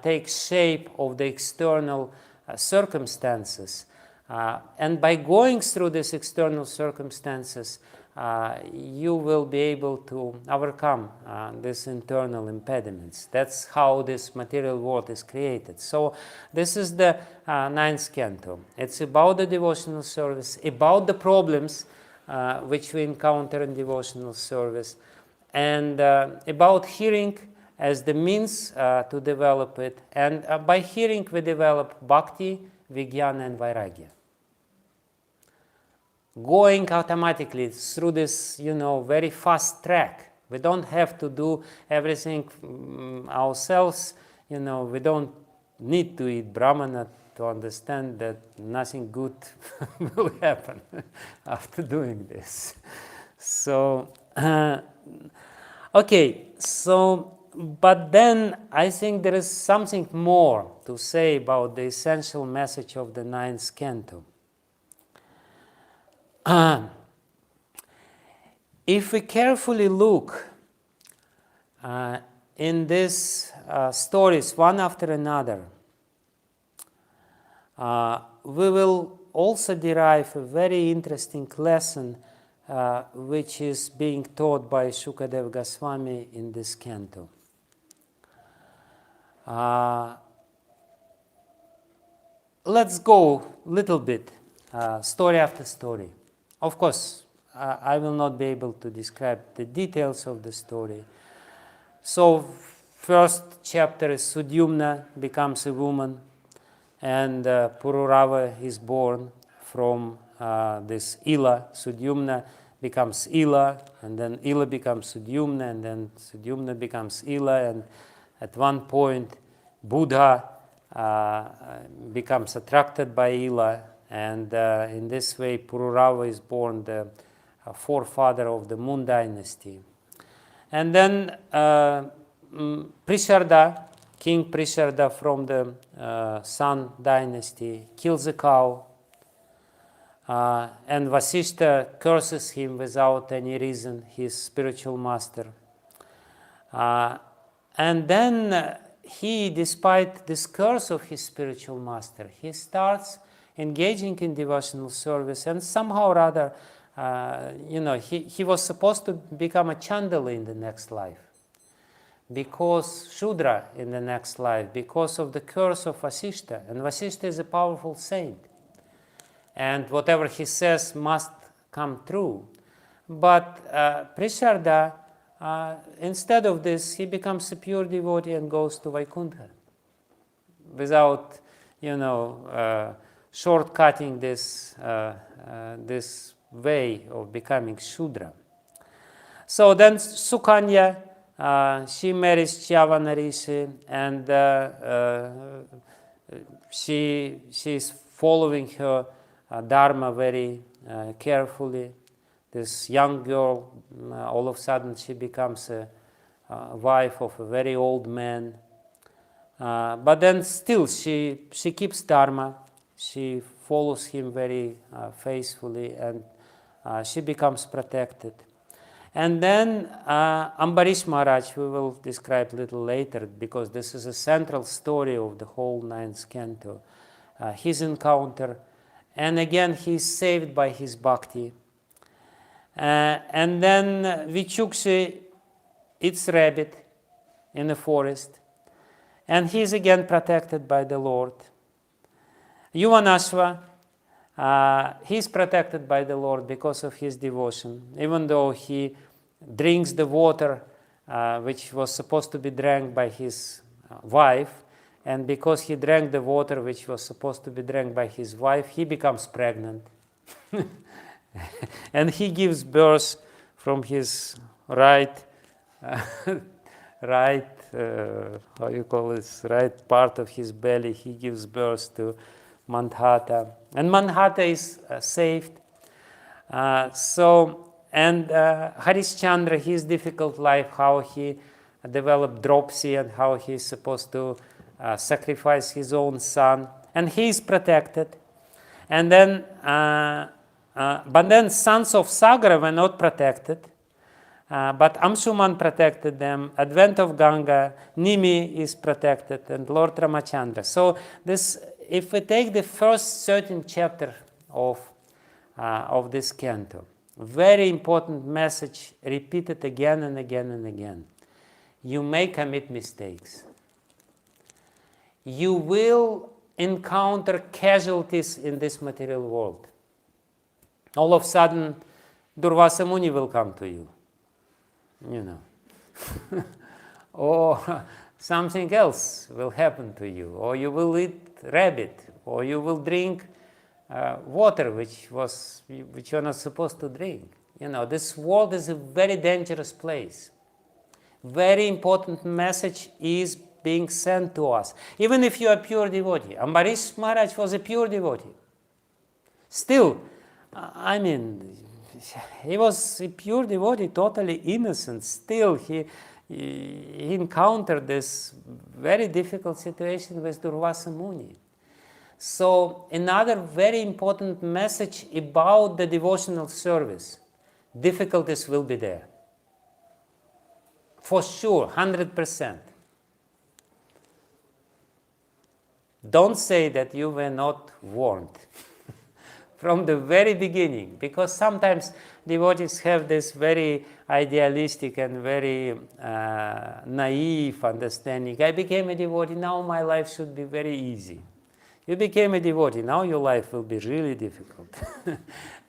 take shape of the external circumstances. And by going through these external circumstances, you will be able to overcome these internal impediments. That's how this material world is created. So this is the 9th canto. It's about the devotional service, about the problems which we encounter in devotional service, and about hearing as the means to develop it. And by hearing we develop bhakti, vijnana, and vairagya. Going automatically through this, very fast track. We don't have to do everything ourselves. We don't need to eat brahmana to understand that nothing good will happen after doing this. So, okay, but then I think there is something more to say about the essential message of the 9th canto. If we carefully look in these stories one after another, we will also derive a very interesting lesson which is being taught by Shukadeva Goswami in this canto. Let's go a little bit, story after story. Of course, I will not be able to describe the details of the story. So, first chapter is Sudyumna becomes a woman, and Pururava is born from this Ila. Sudyumna becomes Ila, and then Ila becomes Sudyumna, and then Sudyumna becomes Ila, and at one point Buddha becomes attracted by Ila, and in this way Pururava is born, the forefather of the Moon Dynasty. And then Prisharda, King Prisharda from the Sun Dynasty, kills a cow, and Vasishta curses him without any reason, his spiritual master. And then he, despite this curse of his spiritual master, he starts engaging in devotional service, and somehow or other, he was supposed to become a Chandala in the next life, because Shudra in the next life, because of the curse of Vasishta. And Vasishta is a powerful saint, and whatever he says must come true. But Prisharda, instead of this, he becomes a pure devotee and goes to Vaikuntha without, shortcutting this way of becoming Shudra. So then Sukanya, she marries Chavana Rishi, and she's following her dharma very carefully. This young girl, all of a sudden she becomes a wife of a very old man. But then still she keeps dharma. She follows him very faithfully, and she becomes protected. And then Ambarish Maharaj, we will describe a little later, because this is a central story of the whole 9th canto. His encounter, and again he is saved by his bhakti. And then Vichukshi eats rabbit in the forest, and he is again protected by the Lord. Yuvanashva he's protected by the Lord because of his devotion, even though he drinks the water which was supposed to be drank by his wife, and because he drank the water which was supposed to be drank by his wife, he becomes pregnant. And he gives birth from his right right part of his belly. He gives birth to Mandhata, and Mandhata is saved. Harishchandra, his difficult life, how he developed dropsy and how he's supposed to sacrifice his own son, and he is protected. And then, but then sons of Sagra were not protected. But Amshuman protected them, Advent of Ganga, Nimi is protected, and Lord Ramachandra. So this, if we take the first 13 chapter of this canto, very important message repeated again and again and again. You may commit mistakes. You will encounter casualties in this material world. All of a sudden, Durvasa Muni will come to you. Or something else will happen to you, or you will eat rabbit, or you will drink water which you're not supposed to drink. This world is a very dangerous place. Very important message is being sent to us. Even if you are a pure devotee. Ambarish Maharaj was a pure devotee. Still, he was a pure devotee, totally innocent. Still, he encountered this very difficult situation with Durvasa Muni. So, another very important message about the devotional service. Difficulties will be there. For sure, 100%. Don't say that you were not warned. From the very beginning, because sometimes devotees have this very idealistic and very naive understanding. I became a devotee, now my life should be very easy. You became a devotee, now your life will be really difficult.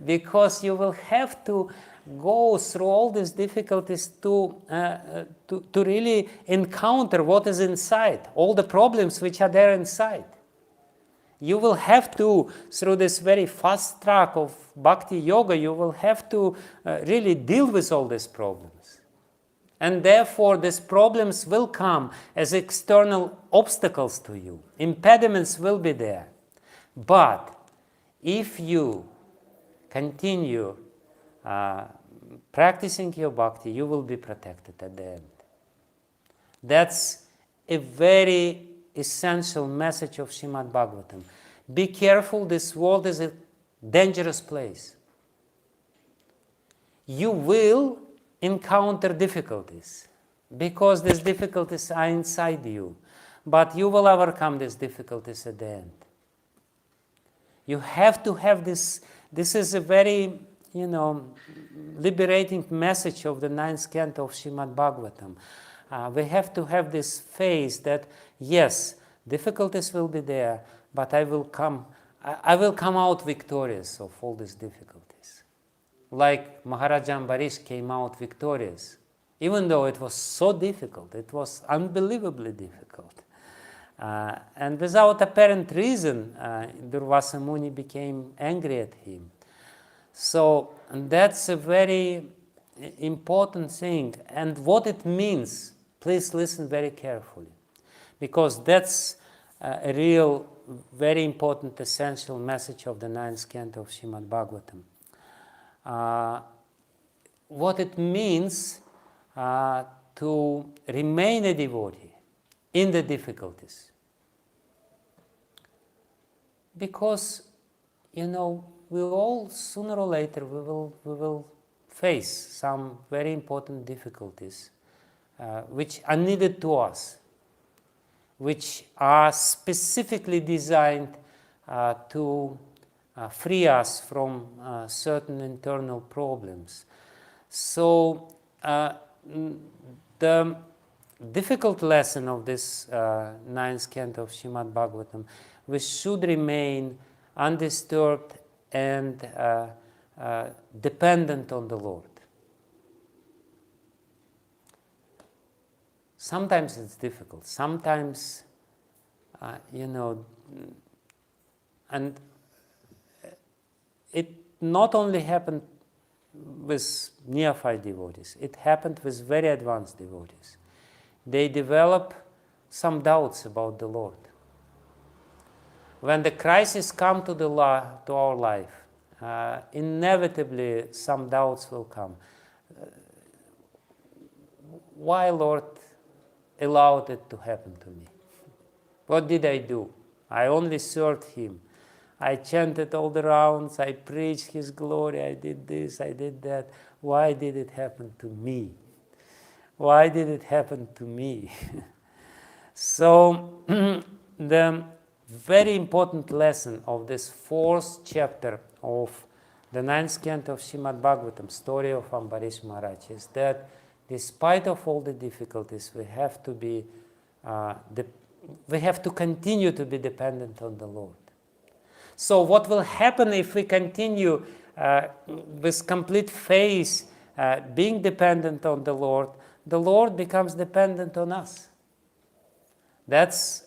Because you will have to go through all these difficulties to really encounter what is inside, all the problems which are there inside. You will have to, through this very fast track of bhakti yoga, you will have to really deal with all these problems. And therefore, these problems will come as external obstacles to you. Impediments will be there. But if you continue practicing your bhakti, you will be protected at the end. That's a very essential message of Shrimad Bhagavatam. Be careful, this world is a dangerous place. You will encounter difficulties because these difficulties are inside you, but you will overcome these difficulties at the end. You have to have this. This is a very, liberating message of the 9th canto of Shrimad Bhagavatam. We have to have this faith that, yes, difficulties will be there, but I will come out victorious of all these difficulties. Like Maharaja Ambarish came out victorious, even though it was so difficult, it was unbelievably difficult. And without apparent reason, Durvasa Muni became angry at him. So that's a very important thing. And what it means, please listen very carefully, because that's a real, very important, essential message of the 9th canto of Shrimad Bhagavatam. What it means to remain a devotee in the difficulties. Because, we all, sooner or later, we will face some very important difficulties which are needed to us, which are specifically designed to free us from certain internal problems. So the difficult lesson of this 9th canto of Shrimad Bhagavatam, we should remain undisturbed and dependent on the Lord. Sometimes it's difficult. Sometimes, and it not only happened with neophyte devotees, it happened with very advanced devotees. They develop some doubts about the Lord. When the crisis comes to our life, inevitably some doubts will come. Why, Lord, allowed it to happen to me? What did I do? I only served Him. I chanted all the rounds, I preached His glory, I did this, I did that. Why did it happen to me? Why did it happen to me? So, the very important lesson of this 4th chapter of the 9th canto of Srimad-Bhagavatam, story of Ambarish Maharaj, is that despite of all the difficulties, we have to continue to be dependent on the Lord. So what will happen if we continue with complete faith, being dependent on the Lord? The Lord becomes dependent on us. That's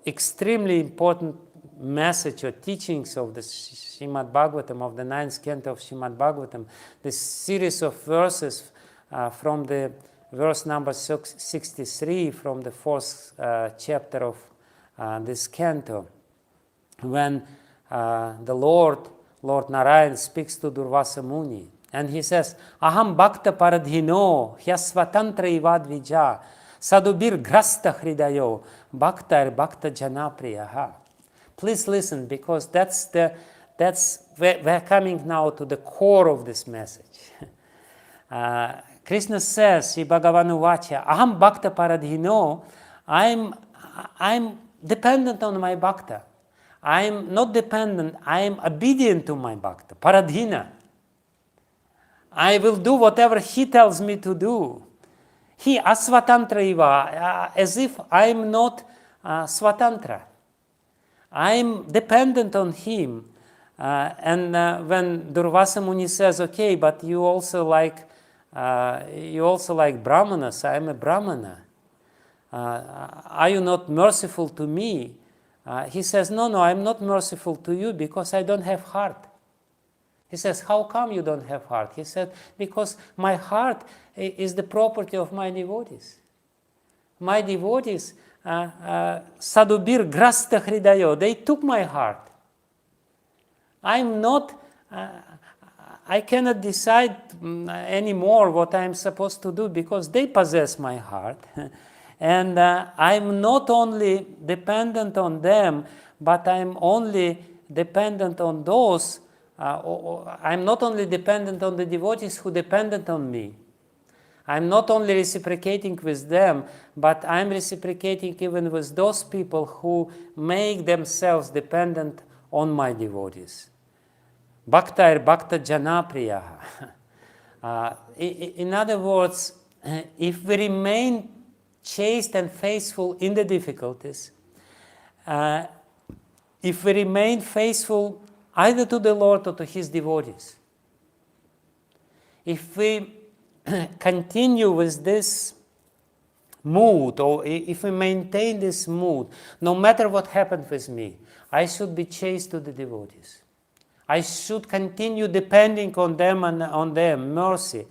extremely important message or teachings of the Srimad-Bhagavatam, of the 9th canto of Srimad-Bhagavatam, this series of verses from the verse number 63 from the 4th chapter of this canto, when the Lord Narayan speaks to Durvasa Muni, and he says, Aham bhakta paradhino hyasvatantra ivadvija sadubir grasta hridayo bhakta janapriyaha. Please listen, because we're coming now to the core of this message. Krishna says, Sri Bhagavanu Vacha, Aham bhakta paradhino, I'm dependent on my bhakta. I'm not dependent, I am obedient to my bhakta, paradhina. I will do whatever he tells me to do. He asvatantra iva, as if I'm not svatantra. I'm dependent on him. And when Durvasa Muni says, okay, but you also like brahmanas, I am a brahmana. Are you not merciful to me? He says, no, I'm not merciful to you because I don't have heart. He says, how come you don't have heart? He said, because my heart is the property of my devotees. My devotees, sadubir grasta hridayo, they took my heart. I'm not, I cannot decide anymore what I'm supposed to do because they possess my heart. And I'm not only dependent on them, but I'm only dependent on those, I'm not only dependent on the devotees who dependent on me. I'm not only reciprocating with them, but I'm reciprocating even with those people who make themselves dependent on my devotees. Bhakta janapriyaha. In other words, if we remain chaste and faithful in the difficulties, if we remain faithful either to the Lord or to His devotees, if we continue with this mood, or if we maintain this mood, no matter what happens with me, I should be chaste to the devotees. I should continue depending on them and on their mercy.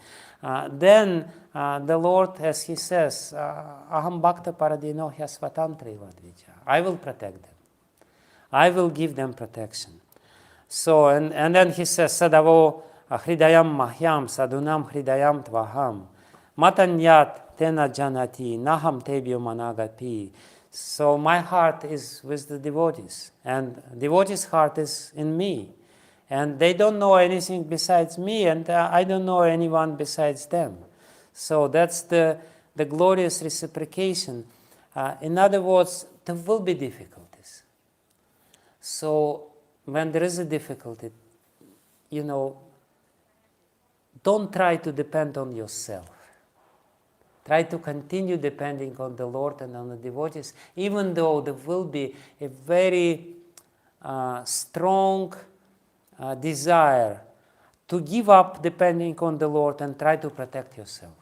Then the Lord, as He says, Aham bhakta paradino hyasvatantra vadvija. I will protect them. I will give them protection. So, and then He says, Sadavo hridayam mahyam sadunam hridayam tvaham matanyat tena janati naham tebyo managapi. So my heart is with the devotees, and devotees' heart is in me. And they don't know anything besides me, and I don't know anyone besides them. So that's the glorious reciprocation. In other words, there will be difficulties. So when there is a difficulty, don't try to depend on yourself. Try to continue depending on the Lord and on the devotees, even though there will be a very strong desire to give up depending on the Lord and try to protect yourself.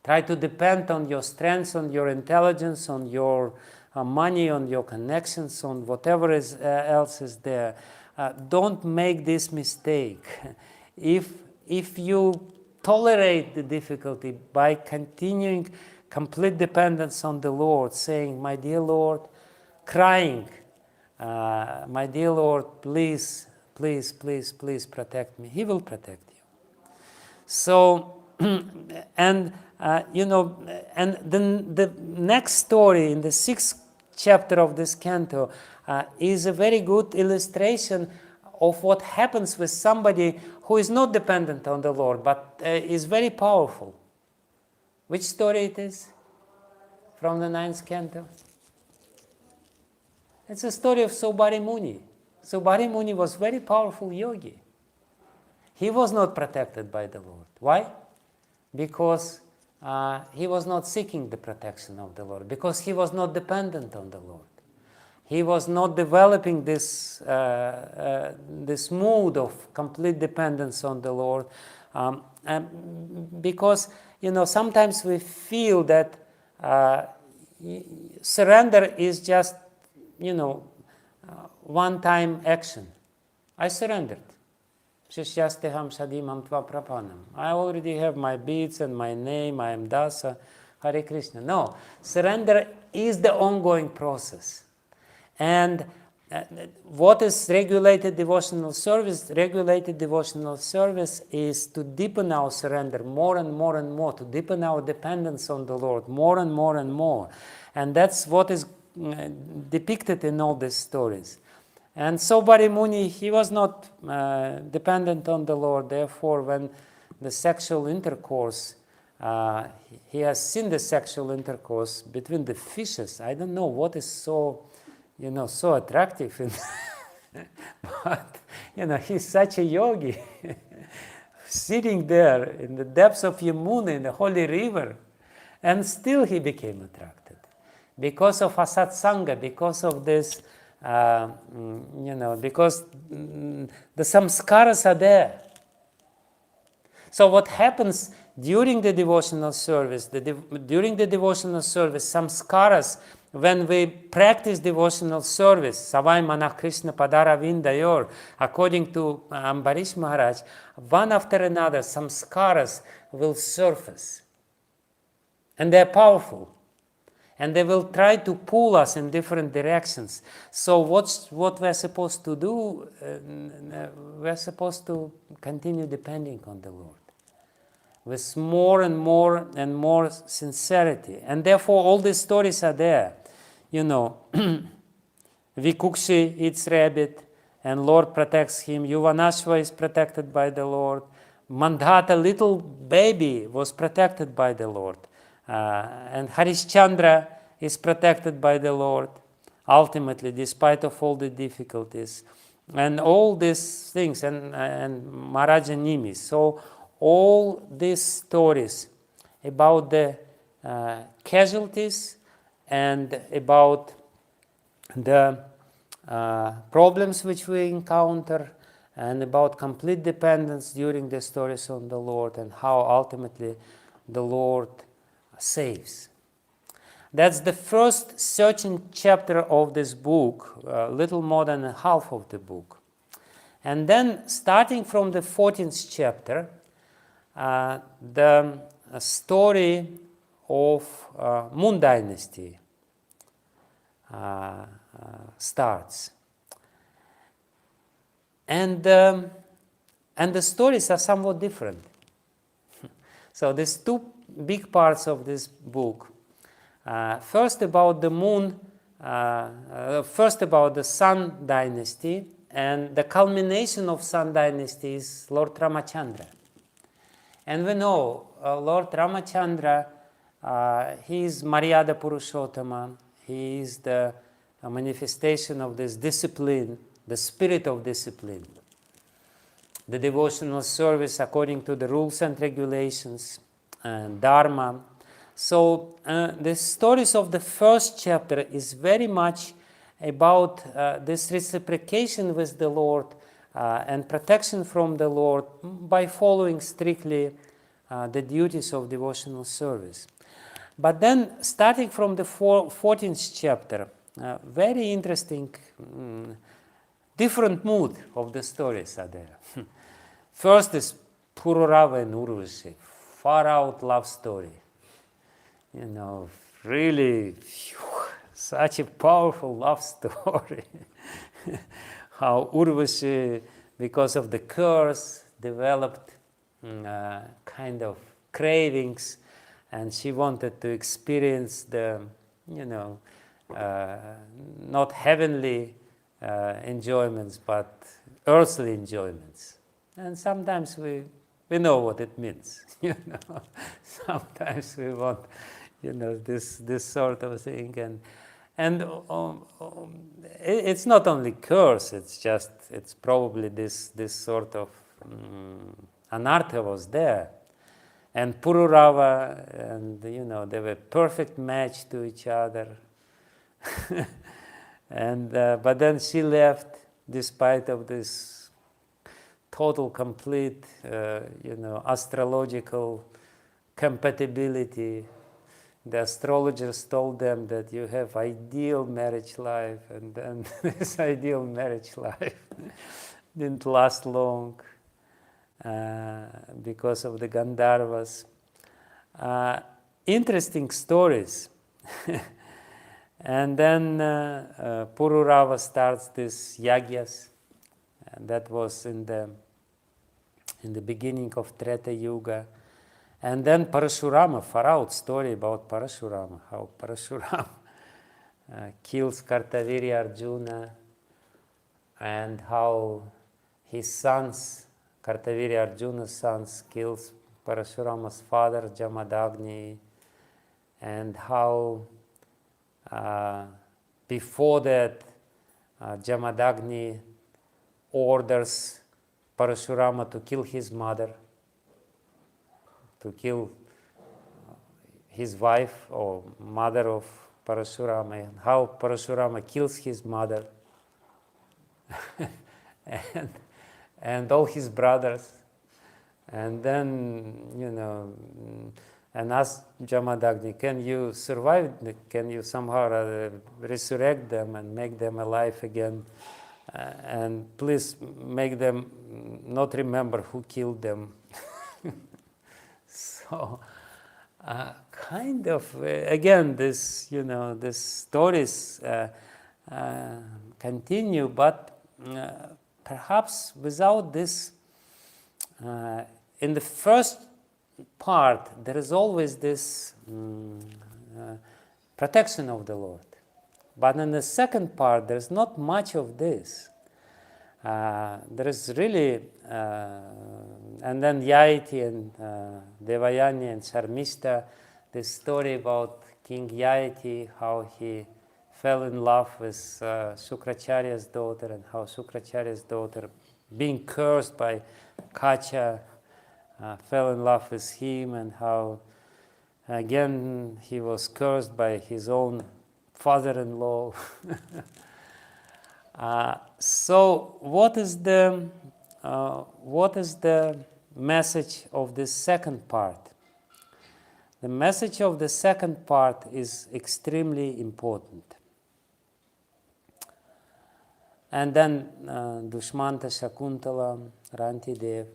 Try to depend on your strengths, on your intelligence, on your money, on your connections, on whatever else is there. Don't make this mistake. If you tolerate the difficulty by continuing complete dependence on the Lord, saying, my dear Lord, crying, my dear Lord, please, please, please, please protect me. He will protect you. So, and and the next story in the 6th chapter of this canto is a very good illustration of what happens with somebody who is not dependent on the Lord, but is very powerful. Which story it is from the 9th canto? It's a story of Sobari Muni. Sobari Muni was a very powerful yogi. He was not protected by the Lord. Why? Because he was not seeking the protection of the Lord, because he was not dependent on the Lord. He was not developing this mood of complete dependence on the Lord, because sometimes we feel that surrender is just one-time action. I surrendered. I already have my beads and my name, I am Dasa, Hare Krishna. No, surrender is the ongoing process. And what is regulated devotional service? Regulated devotional service is to deepen our surrender more and more and more, to deepen our dependence on the Lord more and more and more. And that's what is depicted in all these stories. And Sobari Muni, he was not dependent on the Lord. Therefore, when the sexual intercourse, he has seen the sexual intercourse between the fishes. I don't know what is so attractive in but he's such a yogi sitting there in the depths of Yamuna in the holy river, and still he became attracted because of asat sangha, because of this because the samskaras are there. So what happens during the devotional service, samskaras, when we practice devotional service, Savai Manah Krishna Padara Vindayor, according to Ambarish Maharaj, one after another, samskaras will surface. And they're powerful. And they will try to pull us in different directions. So what we're supposed to do? We're supposed to continue depending on the Lord with more and more and more sincerity. And therefore, all these stories are there. Vikukshi eats rabbit, and Lord protects him. Yuvanashva is protected by the Lord. Mandhata, little baby, was protected by the Lord. And Harishchandra is protected by the Lord, ultimately, despite of all the difficulties. And all these things, and Maharaja Nimi. So all these stories about the casualties and about the problems which we encounter, and about complete dependence during the stories on the Lord, and how ultimately the Lord saves. That's the first 13th chapter of this book, little more than half of the book. And then, starting from the 14th chapter, the story of Moon Dynasty starts. And the stories are somewhat different. So there's two big parts of this book. First about the moon, first about the Sun Dynasty, and the culmination of Sun Dynasty is Lord Ramachandra. And we know Lord Ramachandra, he is Maryada Purushottama, he is the manifestation of this discipline, the spirit of discipline, the devotional service according to the rules and regulations, and Dharma. So the stories of the first chapter is very much about this reciprocation with the Lord, and protection from the Lord by following strictly the duties of devotional service. But then, starting from the 14th chapter, very interesting, different mood of the stories are there. First is Pururava and Urvashi, far out love story. You know, really, such a powerful love story. How Urvashi, because of the curse, developed kind of cravings, and she wanted to experience the, not heavenly enjoyments, but earthly enjoyments. And sometimes we know what it means. Sometimes we want, this sort of thing, and it's not only curse. It's probably this sort of anartha was there. And Pururava, and they were perfect match to each other. And but then she left, despite of this total, complete, astrological compatibility. The astrologers told them that you have ideal marriage life, and then this ideal marriage life didn't last long. Because of the Gandharvas. Interesting stories. And then Pururava starts this yagyas, and that was in the beginning of Treta Yuga. And then Parashurama, far out story about Parashurama, how Parashurama kills Kartavirya Arjuna, and how his sons, Kartavirya Arjuna's sons, kills Parashurama's father, Jamadagni, and how before that Jamadagni orders Parashurama to kill his mother, to kill his wife or mother of Parashurama, and how Parashurama kills his mother and all his brothers, and then, and ask Jamadagni, can you survive, can you somehow resurrect them and make them alive again, and please make them not remember who killed them. So, kind of, again, this, these stories continue, but perhaps without this, in the first part, there is always this protection of the Lord. But in the second part, there's not much of this. There is really, and then Yayati and Devayani and Sharmishta, this story about King Yayati, how he fell in love with Sukracharya's daughter, and how Sukracharya's daughter, being cursed by Kacha, fell in love with him, and how again he was cursed by his own father-in-law. So what is the message of this second part? The message of the second part is extremely important. And then Dushmanta, Shakuntala, Rantidev.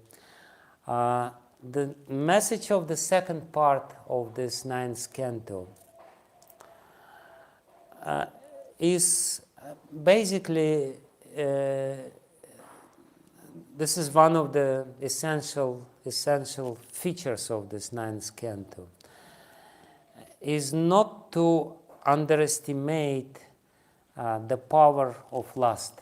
The message of the second part of this 9th canto is basically, this is one of the essential features of this 9th canto, is not to underestimate the power of lust.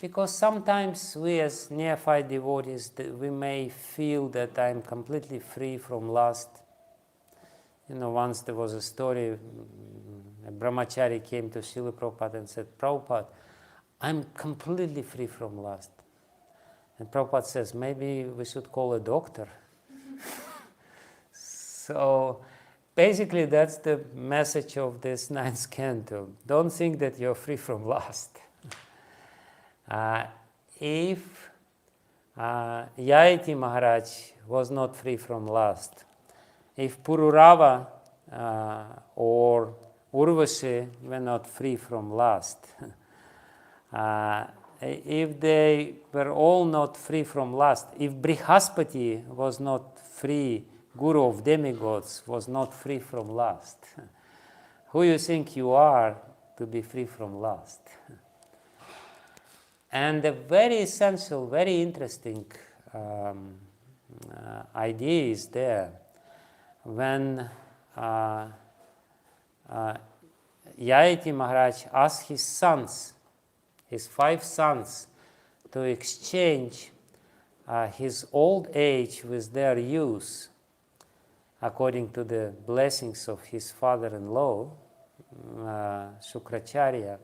Because sometimes we as neophyte devotees, we may feel that I'm completely free from lust. Once there was a story, a brahmachari came to Srila Prabhupada and said, Prabhupada, I'm completely free from lust. And Prabhupada says, maybe we should call a doctor. So basically that's the message of this 9th canto. Don't think that you're free from lust. If Yayati Maharaj was not free from lust, if Pururava or Urvashi were not free from lust, if they were all not free from lust, if Brihaspati was not free, Guru of demigods was not free from lust, who you think you are to be free from lust? And a very essential, very interesting idea is there. When Yayati Maharaj asked his sons, his 5 sons, to exchange his old age with their youth, according to the blessings of his father-in-law, Shukracharya.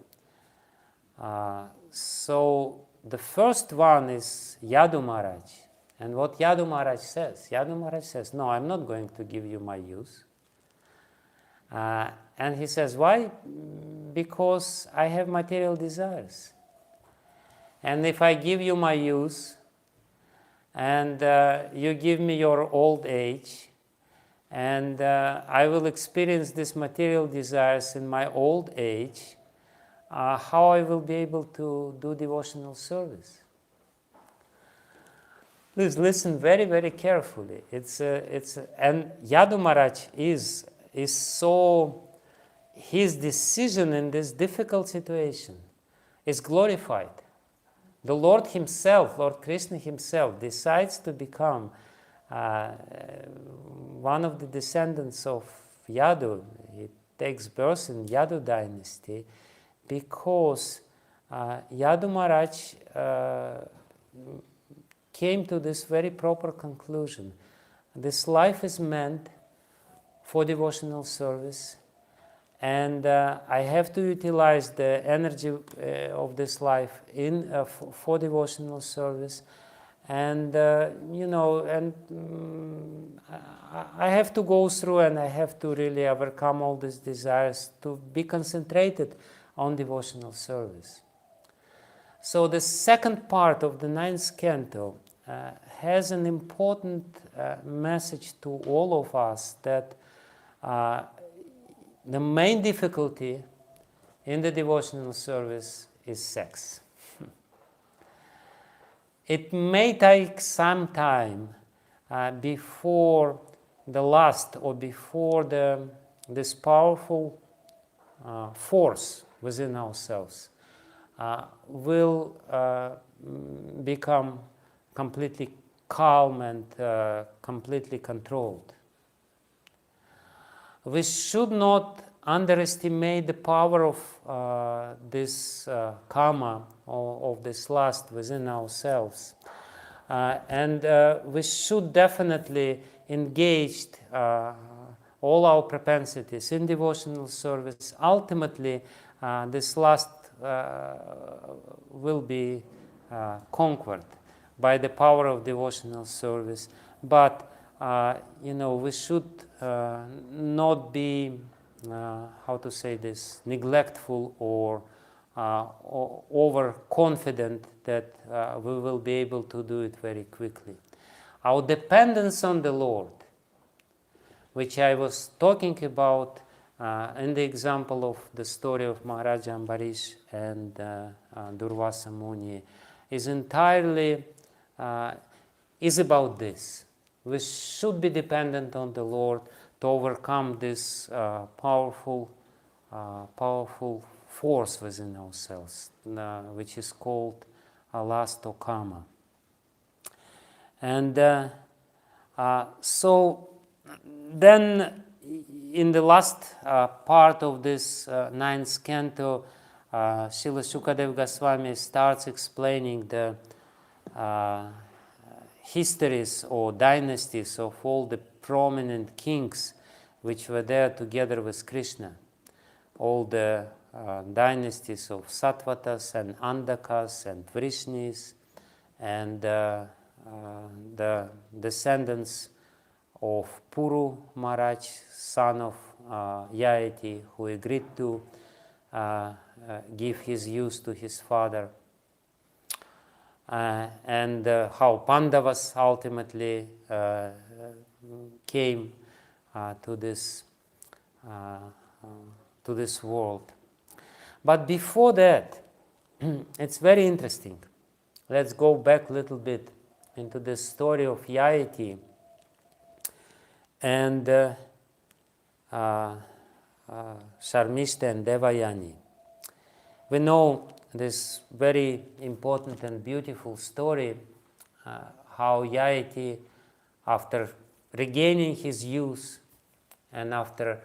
So the first one is Yadu Maharaj. And what Yadu Maharaj says, no, I'm not going to give you my youth. And he says, why? Because I have material desires. And if I give you my youth, and you give me your old age, and I will experience these material desires in my old age, how I will be able to do devotional service? Please listen very, very carefully. And Yadu Maharaj is so, his decision in this difficult situation is glorified. The Lord himself, Lord Krishna himself, decides to become one of the descendants of Yadu. He takes birth in Yadu Dynasty because Yadu Maharaj came to this very proper conclusion. This life is meant for devotional service, and I have to utilize the energy of this life for devotional service, and I have to go through, and I have to really overcome all these desires to be concentrated on devotional service. So the second part of the 9th canto has an important message to all of us, that the main difficulty in the devotional service is sex. It may take some time before the lust, or before this powerful force within ourselves will become completely calm and completely controlled. We should not underestimate the power of this karma, of this lust within ourselves. And we should definitely engage all our propensities in devotional service. Ultimately, this lust will be conquered by the power of devotional service. But we should not be, neglectful or overconfident that we will be able to do it very quickly. Our dependence on the Lord, which I was talking about in the example of the story of Maharaja Ambarish and Durvasa Muni, is entirely is about this. We should be dependent on the Lord to overcome this powerful force within ourselves, which is called lust or karma. And so then, in the last part of this 9th canto, Srila Shukadev Goswami starts explaining the histories or dynasties of all the prominent kings which were there together with Krishna. All the dynasties of Sattvatas and Andakas and Vrishnis, and the descendants of Puru Maharaj, son of Yayati, who agreed to give his youth to his father. and how Pandavas ultimately came to this world. But before that, it's very interesting. Let's go back a little bit into the story of Yayati and Sharmishta and Devayani. We know this very important and beautiful story, how Yayati, after regaining his youth and after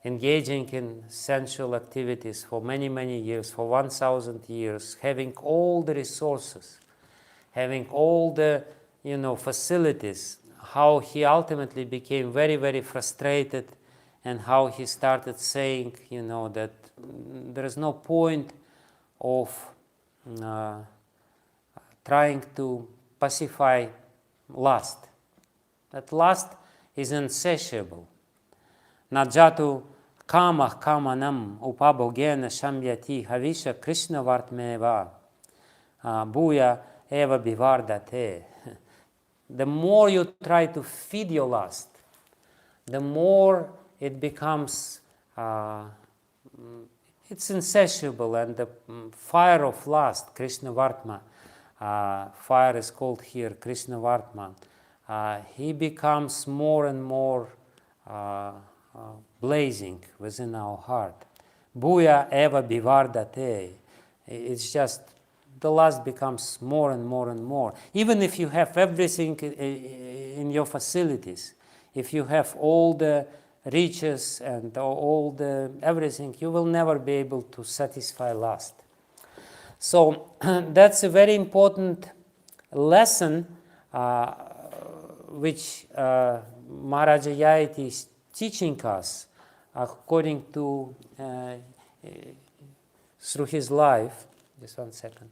engaging in sensual activities for many, many years, for 1,000 years, having all the resources, having all the facilities, how he ultimately became very, very frustrated, and how he started saying, that there is no point of trying to pacify lust. That lust is insatiable. Najatu kamah kamanam upabogena shamyati havisha Krishna vartmeva bhuya eva bivardate. The more you try to feed your lust, the more it becomes, it's insatiable, and the fire of lust, Krishna Vartma, fire is called here Krishna Vartma, he becomes more and more blazing within our heart. Bhuya eva bivardate. It's just, the lust becomes more and more and more. Even if you have everything in your facilities, if you have all the riches and all the everything, you will never be able to satisfy lust. So that's a very important lesson which Maharaja Yayati is teaching us according to through his life. Just 1 second.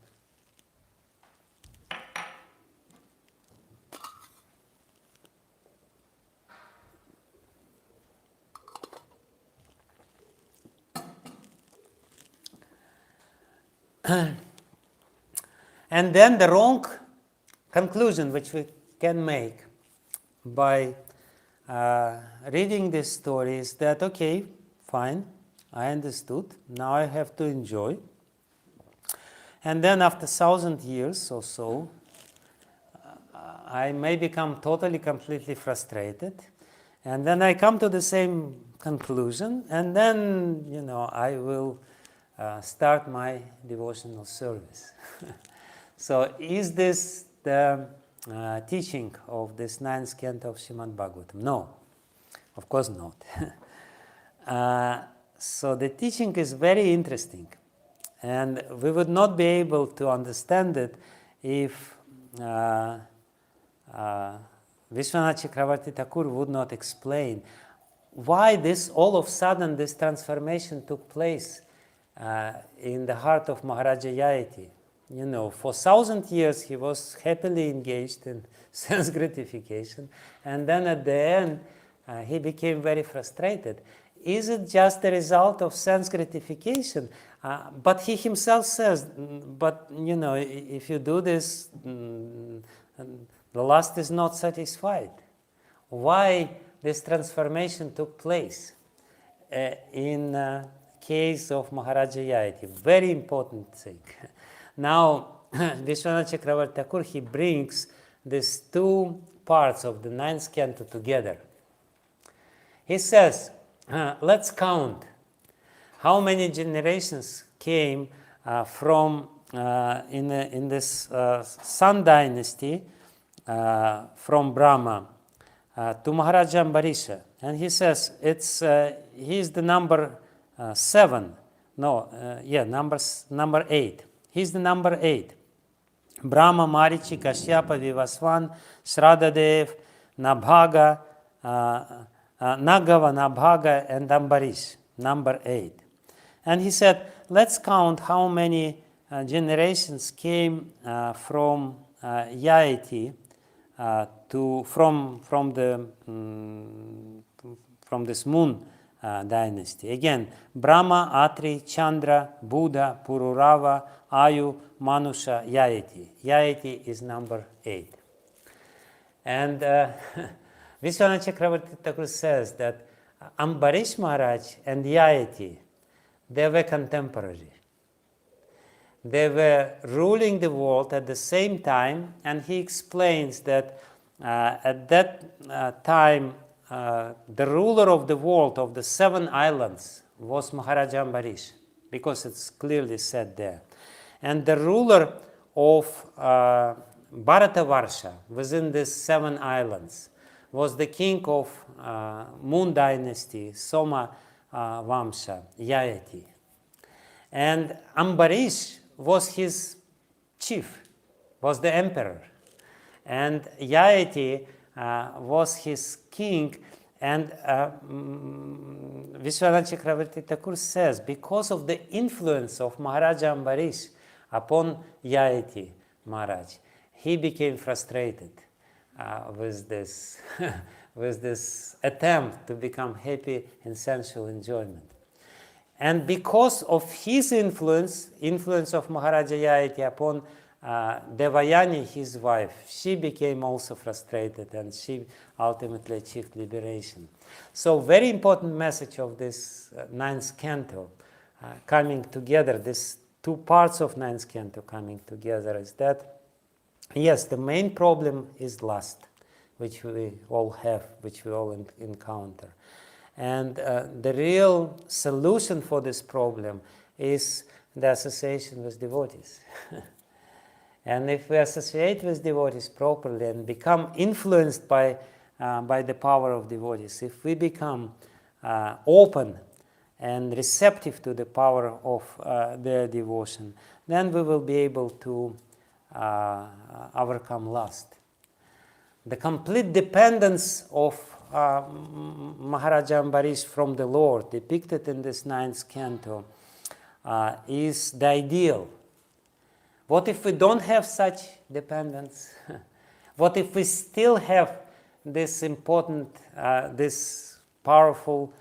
And then the wrong conclusion which we can make by reading this story is that, okay, fine, I understood, now I have to enjoy. And then after 1,000 years or so, I may become totally, completely frustrated. And then I come to the same conclusion, and then, I will start my devotional service. So is this the teaching of this 9th canto of Shrimad-Bhagavatam? No, of course not. So the teaching is very interesting, and we would not be able to understand it if Vishwanath Chakravarti Thakur would not explain why all of a sudden this transformation took place in the heart of Maharaja Yayati. For 1,000 years he was happily engaged in sense gratification, and then at the end he became very frustrated. Is it just a result of sense gratification? But he himself says, but if you do this, the lust is not satisfied. Why this transformation took place in case of Maharaja Yayati? Very important thing. Now, Vishwanath Chakravarti Thakur, he brings these two parts of the 9th canto together. He says, let's count how many generations came from in this Sun dynasty from Brahma to Maharaja Ambarisha. And he says he's the number 7. Number 8. He's the number 8. Brahma, Marichi, Kashyapa, Vivaswan, Shradadev, Nabhaga, Nagava, Nabhaga, and Ambarish, number 8. And he said, let's count how many generations came from Yayati from this moon dynasty. Again, Brahma, Atri, Chandra, Buddha, Pururava, Ayu, Manusha Yayati. Yayati is number 8. And Vishwanath Chakravarti Thakur says that Ambarish Maharaj and Yayati, they were contemporary. They were ruling the world at the same time, and he explains that at that time, the ruler of the world, of the 7 islands, was Maharaja Ambarish, because it's clearly said there. And the ruler of Bharatavarsha, within these 7 islands, was the king of Moon Dynasty, Soma Vamsha, Yayati. And Ambarish was his chief, was the emperor. And Yayati was his king. And Vishwanath Chakravarti Thakur says, because of the influence of Maharaja Ambarish upon Yayati Maharaj, he became frustrated with this with this attempt to become happy in sensual enjoyment. And because of his influence of Maharaja Yayati upon Devayani, his wife, she became also frustrated, and she ultimately achieved liberation. So very important message of this 9th canto coming together, these 2 parts of 9th canto coming together, is that, yes, the main problem is lust, which we all have, which we all encounter. And the real solution for this problem is the association with devotees. And if we associate with devotees properly and become influenced by the power of devotees, if we become open and receptive to the power of their devotion, then we will be able to overcome lust. The complete dependence of Maharaja Ambarish from the Lord, depicted in this 9th canto, is the ideal. What if we don't have such dependence? What if we still have this important, this powerful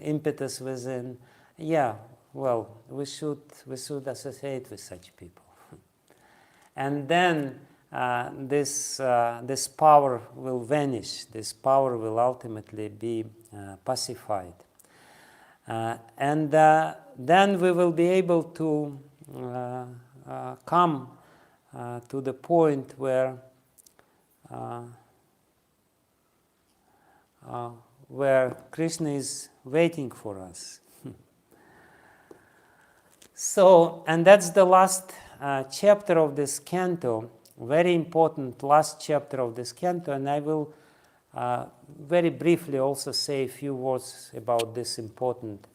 impetus within? Yeah, well, we should associate with such people. And then this power will vanish. This power will ultimately be pacified. And then we will be able to come to the point where Krishna is waiting for us. So, and that's the last chapter of this canto, very important last chapter of this canto, and I will very briefly also say a few words about this important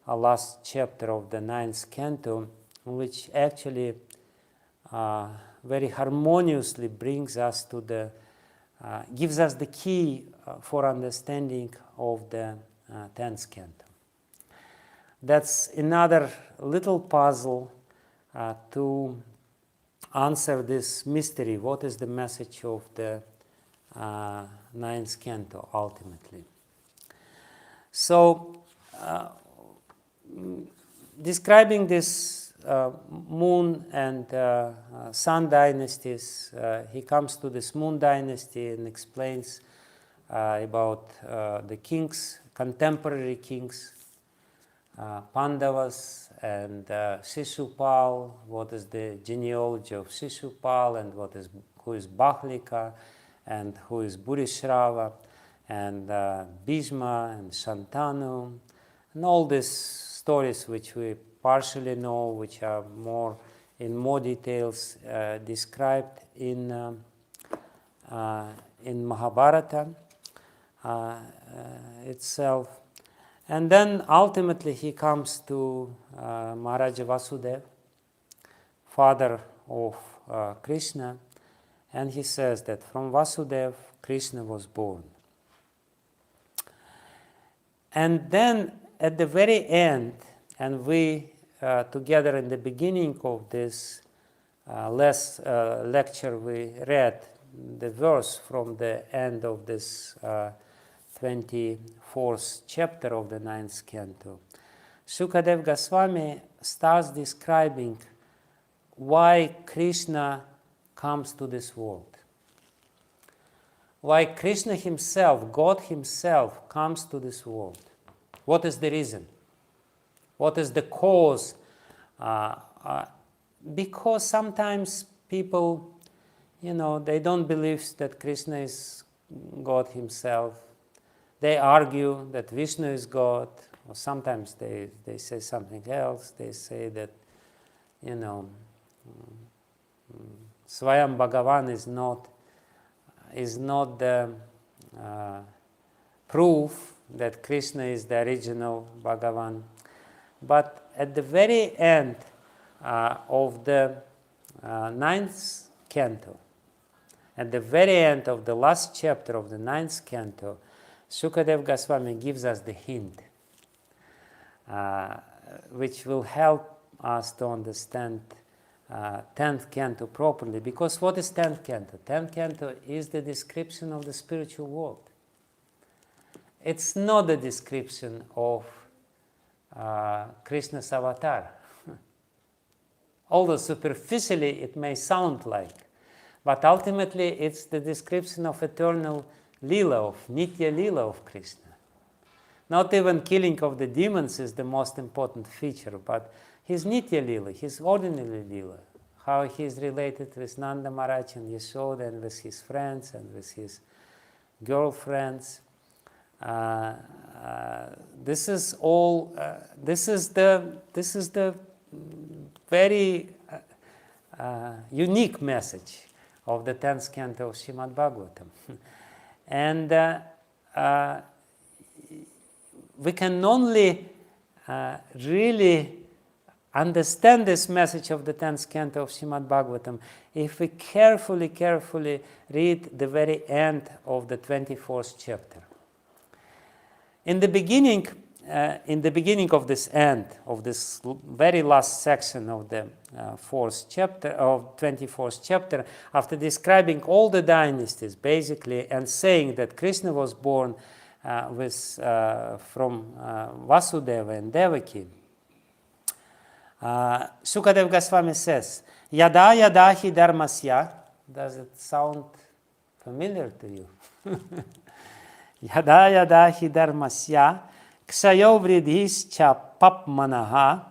last chapter of the 9th canto, which actually very harmoniously brings us to the, gives us the key for understanding of the 10th canto. That's another little puzzle to answer this mystery. What is the message of the 9th canto ultimately? So, describing this moon and sun dynasties, he comes to this moon dynasty and explains about the kings, contemporary kings, Pandavas and Shishupal, what is the genealogy of Shishupal, and who is Bahlika, and who is Burishrava, and Bhishma and Shantanu, and all these stories which we partially know, which are in more details described in Mahabharata itself. And then ultimately he comes to Maharaja Vasudeva, father of Krishna, and he says that from Vasudeva, Krishna was born. And then at the very end, and we together in the beginning of this last lecture, we read the verse from the end of this 24th chapter of the 9th canto. Shukadev Goswami starts describing why Krishna comes to this world. Why Krishna himself, God himself, comes to this world. What is the reason? What is the cause? Because sometimes people, they don't believe that Krishna is God himself. They argue that Vishnu is God, or sometimes they say something else. They say that, Swayam Bhagavan is not the proof that Krishna is the original Bhagavan. But at the very end of the 9th canto, at the very end of the last chapter of the 9th canto, Shukadev Goswami gives us the hint, which will help us to understand 10th canto properly. Because what is 10th canto? 10th canto is the description of the spiritual world. It's not the description of Krishna's avatar. Although superficially it may sound like, but ultimately it's the description of eternal Leela, of Nitya Leela of Krishna. Not even killing of the demons is the most important feature, but his Nitya Leela, his ordinary Leela, how he is related with Nanda Maharaj and Yashoda and with his friends and with his girlfriends. This is all. This is the very unique message of the 10th canto of Shrimad Bhagavatam. And we can only really understand this message of the 10th canto of Shrimad Bhagavatam if we carefully read the very end of the 24th chapter. In the beginning of this end, of this very last section of the 4th chapter, of 24th chapter, after describing all the dynasties basically and saying that Krishna was born from Vasudeva and Devaki, Shukadev Goswami says, Yada yada hi dharmasya. Does it sound familiar to you? Yada yada hi dharmasya kshayo vridhischa papmanaha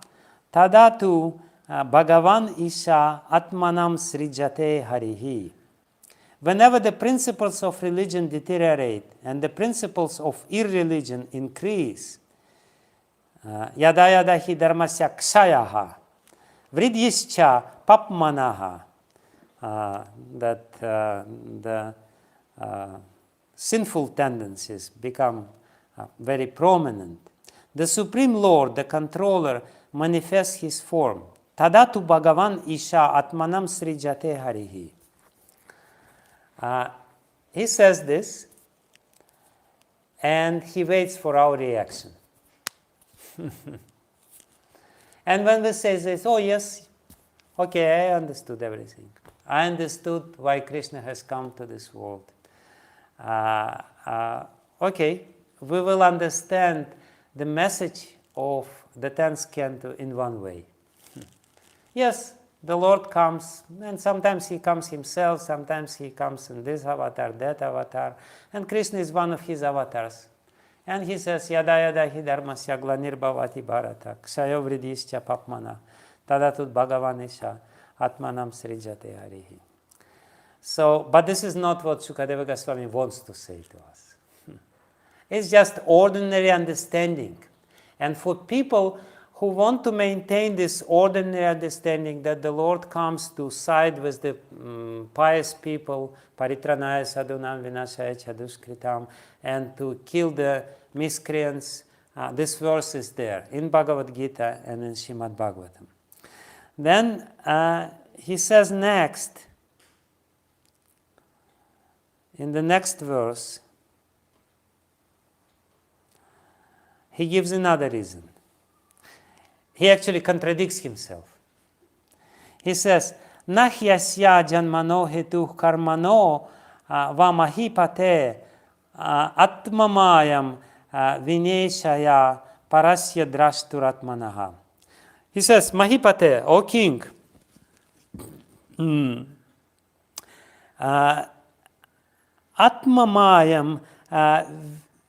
tadatu bhagavan isha atmanam srijate harihi. Whenever the principles of religion deteriorate and the principles of irreligion increase, yada yada hi dharmasya kshayaha vridhischa papmanaha, that the sinful tendencies become very prominent. The Supreme Lord, the controller, manifests his form. Tadatu Bhagavan Isha Atmanam Srijate Harihi. He says this, and he waits for our reaction. And when we say this, oh yes, okay, I understood everything. I understood why Krishna has come to this world. Okay, we will understand the message of the 10th canto in one way. Yes, the Lord comes, and sometimes he comes himself, sometimes he comes in this avatar, that avatar, and Krishna is one of his avatars. And he says, Yada yada hi dharmasya glanirbhavati bharata, kshayo vridhischa papmana, tadatut bhagavanisha, atmanam srijate harihi. So, but this is not what Shukadeva Goswami wants to say to us. It's just ordinary understanding. And for people who want to maintain this ordinary understanding that the Lord comes to side with the pious people, paritranaya sadhunam vinashaya chadushkritam, and to kill the miscreants, this verse is there in Bhagavad Gita and in Shrimad Bhagavatam. Then he says next, in the next verse, he gives another reason. He actually contradicts himself. He says, Nahyasya janmano hetu karmano vamahipate atmamayam vineshaya parasya drashturatmanaha. He says, Mahipate, O king, Atmamayam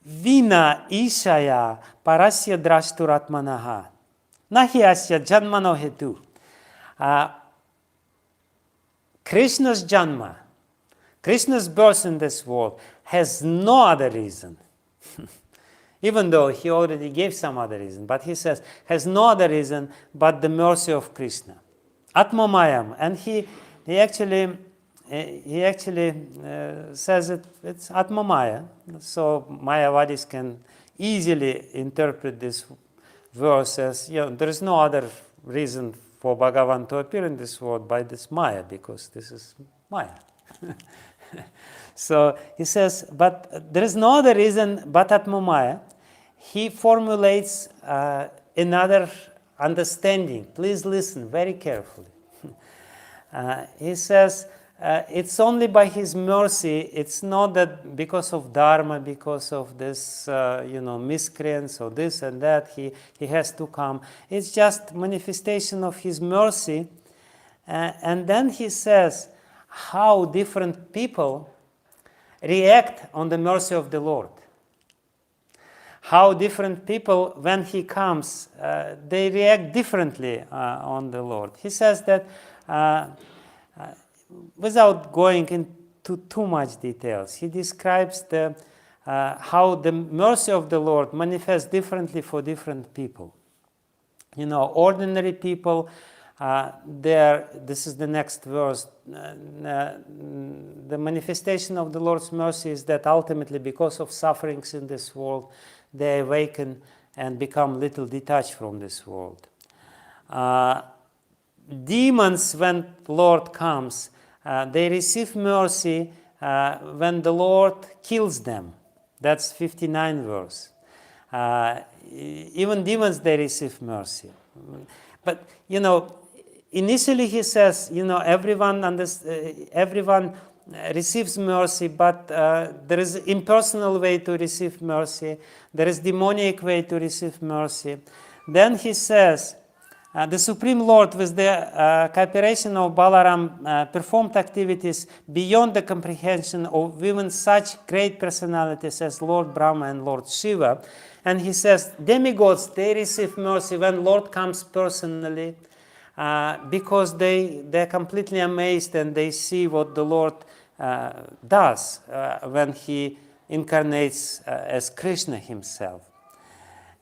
vina ishaya parasya drashturatmanaha nahi asya janmano hetu. Krishna's janma, Krishna's birth in this world has no other reason. Even though he already gave some other reason, but he says, has no other reason but the mercy of Krishna. Atmamayam, and he actually says it's Atmamaya. So Mayavadis can easily interpret this verse as, there is no other reason for Bhagavan to appear in this world by this Maya, because this is Maya. So he says, but there is no other reason but Atmamaya. He formulates another understanding. Please listen very carefully. He says, it's only by his mercy. It's not that because of dharma, because of this, miscreants or this and that, he has to come. It's just manifestation of his mercy. And then he says how different people react on the mercy of the Lord. How different people, when he comes, they react differently on the Lord. He says that, without going into too much details, he describes how the mercy of the Lord manifests differently for different people. Ordinary people, this is the next verse, the manifestation of the Lord's mercy is that ultimately, because of sufferings in this world, they awaken and become little detached from this world. Demons, when the Lord comes, they receive mercy when the Lord kills them. That's 59 verse. Even demons, they receive mercy. But, initially he says, everyone receives mercy, but there is an impersonal way to receive mercy. There is demoniac way to receive mercy. Then he says, the Supreme Lord, with the cooperation of Balaram, performed activities beyond the comprehension of even such great personalities as Lord Brahma and Lord Shiva. And he says, demigods, they receive mercy when Lord comes personally, because they're completely amazed and they see what the Lord does when he incarnates as Krishna himself.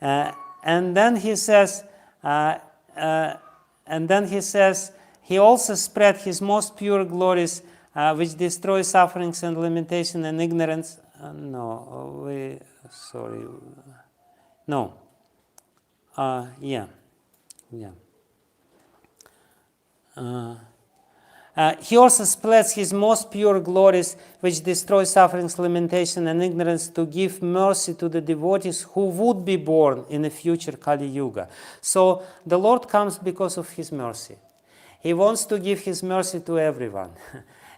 And then he says, he also spread his most pure glories, which destroy sufferings and limitation and ignorance. He also spreads his most pure glories, which destroy sufferings, limitation, and ignorance, to give mercy to the devotees who would be born in the future Kali Yuga. So the Lord comes because of his mercy. He wants to give his mercy to everyone.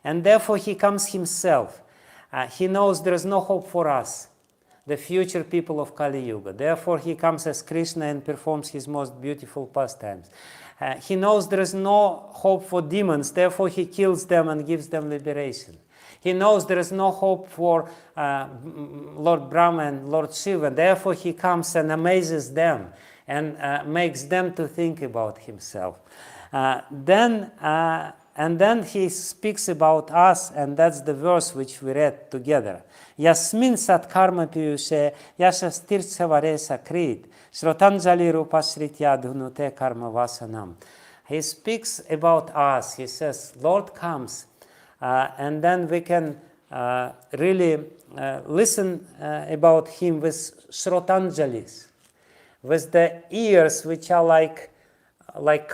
And therefore he comes himself. He knows there is no hope for us, the future people of Kali Yuga. Therefore he comes as Krishna and performs his most beautiful pastimes. He knows there is no hope for demons, therefore he kills them and gives them liberation. He knows there is no hope for Lord Brahma and Lord Shiva, therefore he comes and amazes them and makes them to think about himself. And then he speaks about us, and that's the verse which we read together. Yasmin sat karma piyushe yashas tirtsavare sakrit shrotanjali rupashritya dhunute karma vasanam. He speaks about us. He says, Lord comes, and then we can really listen about him with shrotanjalis, with the ears which are like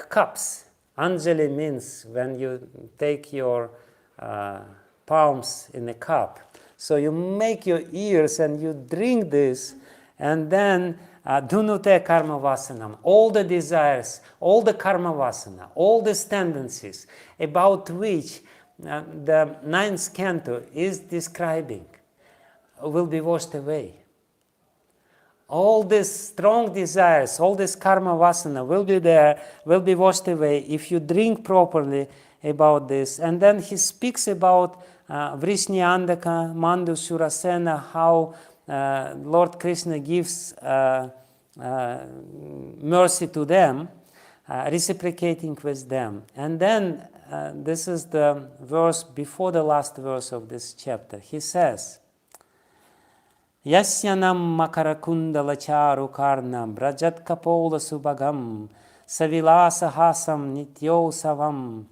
cups. Anjali means when you take your palms in a cup. So you make your ears and you drink this, and then dhunute karma vasanam, all the desires, all the karma vasana, all these tendencies about which the ninth canto is describing will be washed away. All these strong desires, all this karma vasana will be there, will be washed away if you drink properly about this. And then he speaks about Vrishnyandaka, Mandu, Surasena, how Lord Krishna gives mercy to them, reciprocating with them. And then this is the verse before the last verse of this chapter. He says, Yasyanam makarakundalacharu karnam brajat kapola subagam savilasa hasam nityo savam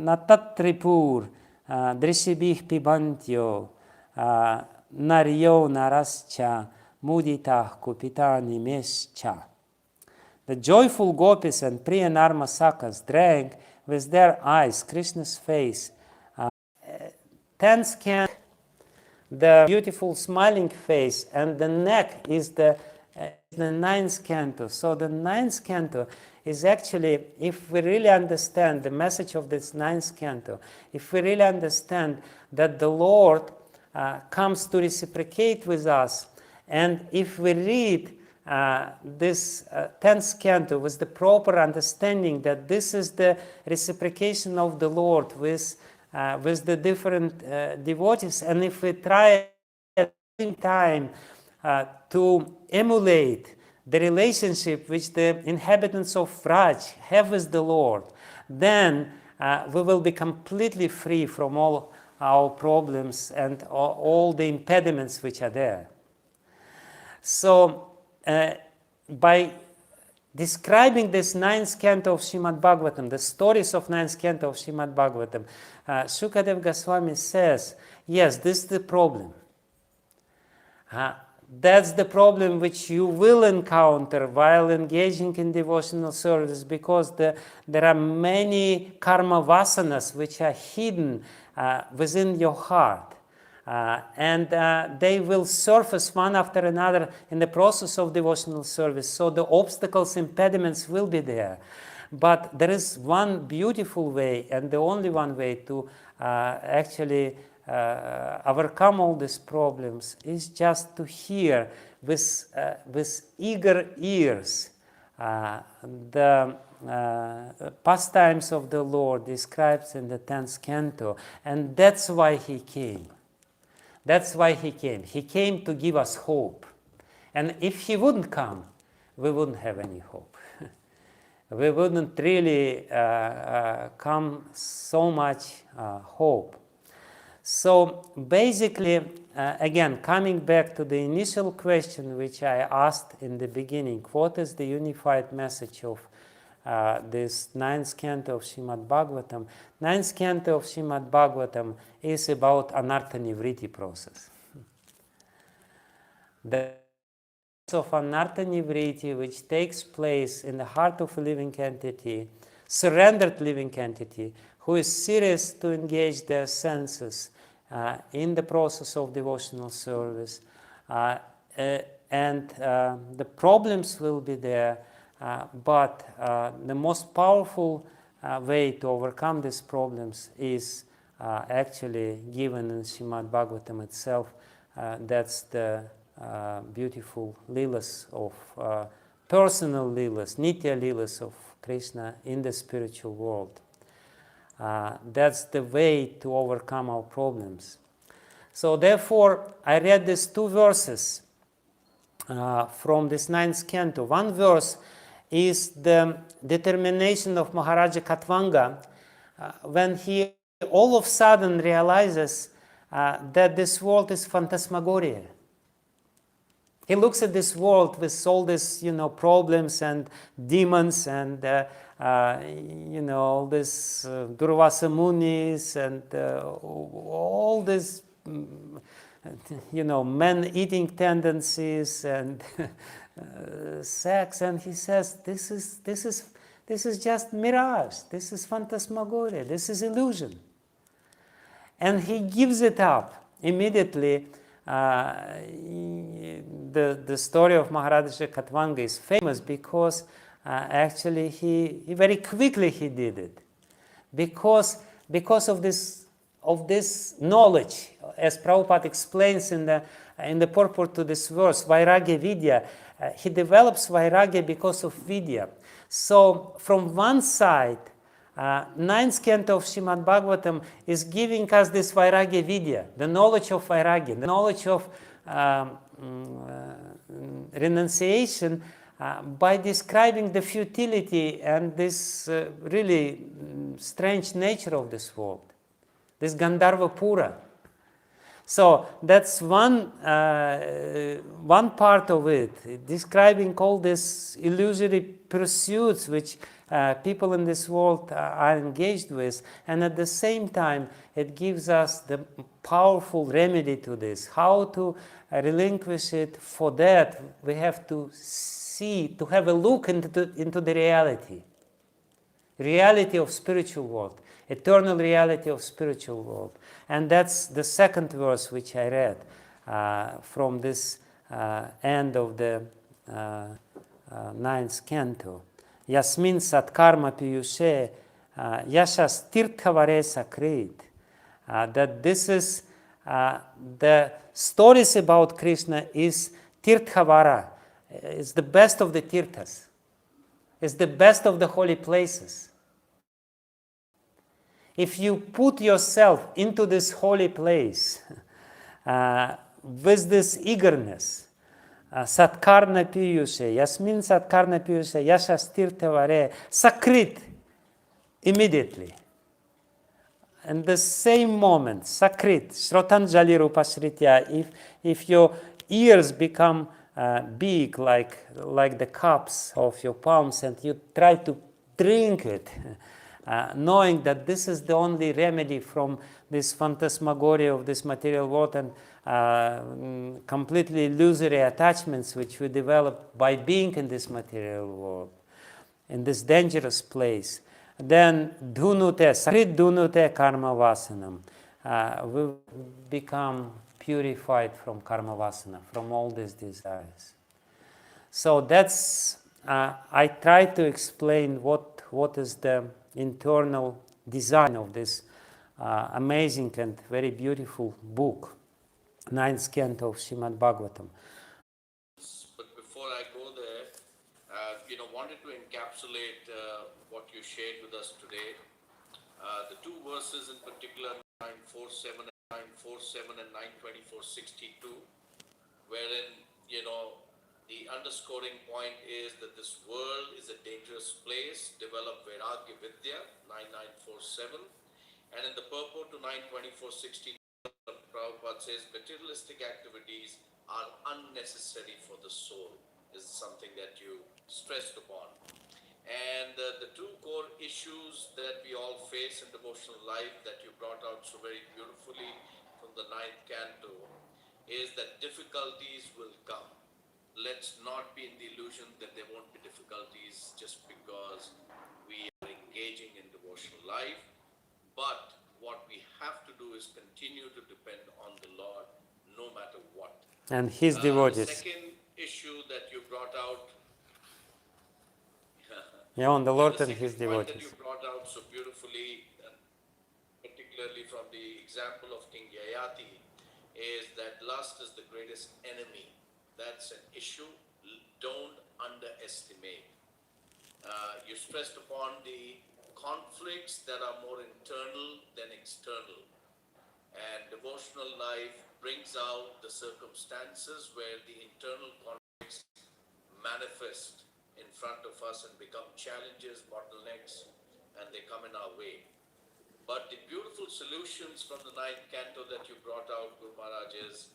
natatripur drishibih pibantyo naryo narascha muditah kupitani mescha. The joyful gopis and Priya Narmasakas drank with their eyes Krishna's face. 10th canto, the beautiful smiling face, and the neck is the 9th canto. So the 9th canto is actually, if we really understand the message of this 9th canto, if we really understand that the Lord comes to reciprocate with us, and if we read this 10th canto with the proper understanding that this is the reciprocation of the Lord with the different devotees, and if we try at the same time to emulate the relationship which the inhabitants of Raj have with the Lord, then we will be completely free from all our problems and all the impediments which are there. So, by describing this 9th canto of Srimad-Bhagavatam, the stories of 9th canto of Srimad-Bhagavatam, Shukadev Goswami says, yes, this is the problem. That's the problem which you will encounter while engaging in devotional service, because there are many karma vasanas which are hidden within your heart. And they will surface one after another in the process of devotional service. So the obstacles, impediments will be there. But there is one beautiful way, and the only one way to actually overcome all these problems is just to hear with eager ears the pastimes of the Lord described in the 10th canto. And that's why he came. That's why he came. He came to give us hope. And if he wouldn't come, we wouldn't have any hope. We wouldn't really come so much hope. So basically, again, coming back to the initial question which I asked in the beginning, what is the unified message of this 9th canto of Srimad-Bhagavatam? 9th canto of Srimad-Bhagavatam is about anartha nivritti process. The process of anartha nivritti, which takes place in the heart of a living entity, surrendered living entity, who is serious to engage their senses in the process of devotional service. And the problems will be there, but the most powerful way to overcome these problems is actually given in Srimad-Bhagavatam itself. That's the beautiful leelas of personal leelas, nitya leelas of Krishna in the spiritual world. That's the way to overcome our problems. So therefore, I read these two verses from this 9th canto. One verse is the determination of Maharaja Katwanga when he all of a sudden realizes that this world is phantasmagoria. He looks at this world with all these, problems and demons and, all these Durvasa Munis and all these, man-eating tendencies and sex, and he says, this is just mirage. This is phantasmagoria. This is illusion. And he gives it up immediately. The story of Maharaja Katwanga is famous because actually he very quickly he did it, because of this knowledge, as Prabhupada explains in the purport to this verse, Vairagya Vidya. He develops Vairagya because of Vidya. So from one side, Ninth canto of Shrimad Bhagavatam is giving us this Vairagya Vidya, the knowledge of Vairagya, the knowledge of renunciation, by describing the futility and this really strange nature of this world, this Gandharva Pura. So that's one part of it, describing all these illusory pursuits which people in this world are engaged with, and at the same time it gives us the powerful remedy to this, how to relinquish it. For that we have to see, to have a look into the reality of spiritual world, eternal reality of spiritual world. And that's the second verse which I read from this end of the ninth canto. Yasmin satkarma piyushe yashas tirthavare sakrit. That this is the stories about Krishna is tirthavara. It's the best of the tirthas. It's the best of the holy places. If you put yourself into this holy place with this eagerness, Satkarna Piyushe, Yasmin Satkarna Piyushe, Yashas Tirthavare, Sakrit, immediately. In the same moment, Sakrit, Shrotanjali Rupasritya, if your ears become big like the cups of your palms and you try to drink it, knowing that this is the only remedy from this phantasmagoria of this material world and completely illusory attachments which we develop by being in this material world, in this dangerous place, then dhunute, sakrit dhunute karma vasanam, we become purified from karma vasana, from all these desires. So that's, I try to explain what is the internal design of this amazing and very beautiful book, ninth canto of Shrimad Bhagavatam. But before I go there, wanted to encapsulate what you shared with us today. The two verses in particular, 947 and 924:62, wherein, the underscoring point is that this world is a dangerous place. Develop Vairagya Vidya, 9947. And in the purport to 924:62, Prabhupada says materialistic activities are unnecessary for the soul, is something that you stressed upon. And the two core issues that we all face in devotional life that you brought out so very beautifully from the ninth canto is that difficulties will come. Let's not be in the illusion that there won't be difficulties just because we are engaging in devotional life. But what we have to do is continue to depend on the Lord no matter what. And His devotees. The second issue that you brought out, on the Lord and His the point that devotees. you brought out so beautifully, particularly from the example of King Yayati, is that lust is the greatest enemy. That's an issue. Don't underestimate. You stressed upon the conflicts that are more internal than external. And devotional life brings out the circumstances where the internal conflicts manifest in front of us and become challenges, bottlenecks, and they come in our way. But the beautiful solutions from the ninth canto that you brought out, Guru Maharaj, is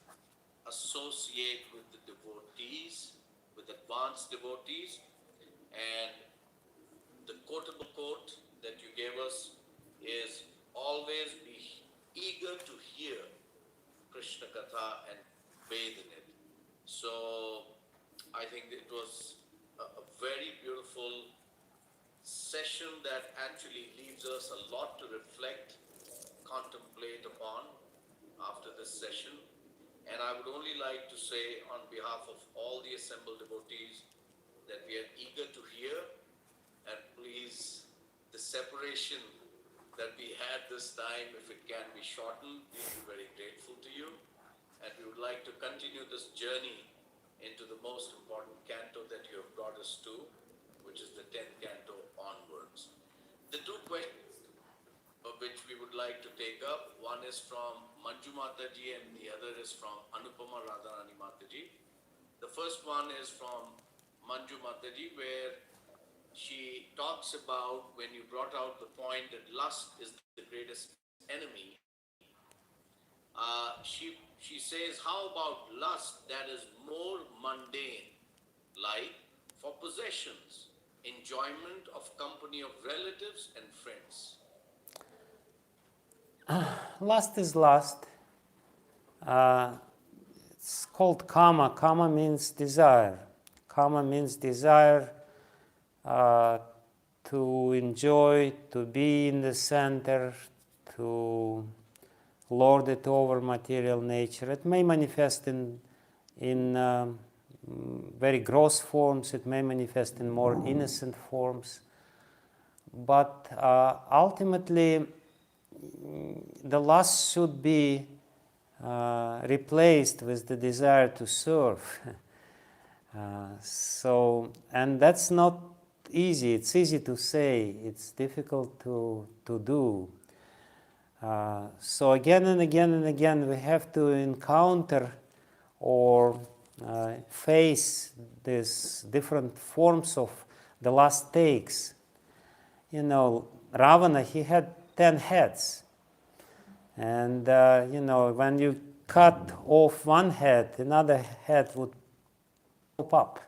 associate with the devotees, with advanced devotees, and the quotable quote that you gave us is always be eager to hear Krishna Katha and bathe in it. So I think it was a very beautiful session that actually leaves us a lot to reflect, contemplate upon after this session. And I would only like to say on behalf of all the assembled devotees that we are eager to hear, and please, the separation that we had this time, if it can be shortened, we'll be very grateful to you. And we would like to continue this journey into the most important canto that you have brought us to, which is the 10th canto onwards. The two questions like to take up. One is from Manju Mataji and the other is from Anupama Radharani Mataji. The first one is from Manju Mataji, where she talks about, when you brought out the point that lust is the greatest enemy, she says, how about lust that is more mundane, like for possessions, enjoyment of company of relatives and friends? Lust is lust. It's called kama. Kama means desire. Kama means desire to enjoy, to be in the center, to lord it over material nature. It may manifest in very gross forms. It may manifest in more innocent forms. But ultimately, the lust should be replaced with the desire to serve. And that's not easy. It's easy to say. It's difficult to do. So again and again and again, we have to encounter or face these different forms of the lust takes. You know, Ravana, he had 10 heads. And, when you cut off one head, another head would pop up.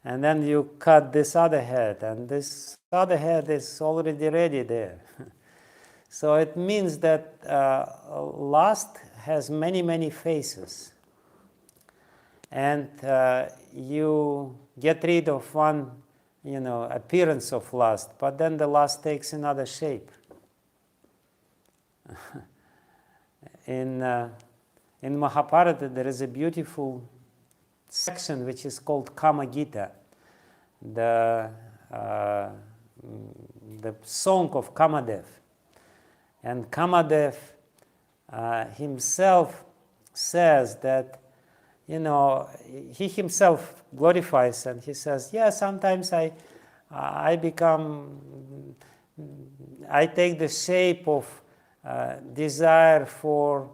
And then you cut this other head, and this other head is already ready there. So it means that lust has many, many faces. And you get rid of one, appearance of lust, but then the lust takes another shape. In Mahabharata, there is a beautiful section which is called Kamagita, the song of Kamadev. And Kamadev himself says that, he himself glorifies, and he says, yeah, sometimes I take the shape of desire for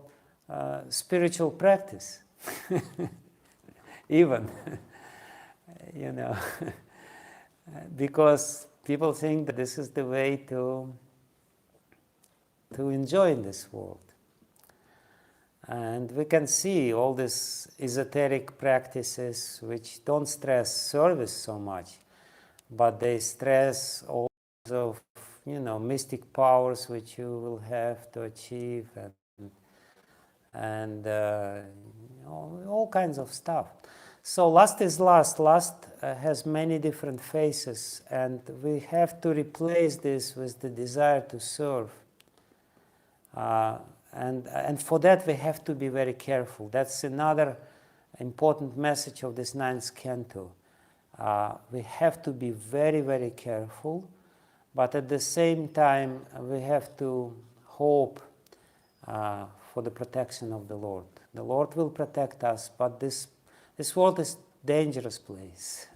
spiritual practice. Even, because people think that this is the way to enjoy in this world. And we can see all these esoteric practices which don't stress service so much, but they stress all of mystic powers which you will have to achieve, and all kinds of stuff. So lust is lust. Lust has many different faces, and we have to replace this with the desire to serve. And for that we have to be very careful. That's another important message of this 9th canto. We have to be very, very careful, but at the same time we have to hope for the protection of the Lord. The Lord will protect us, but this world is a dangerous place.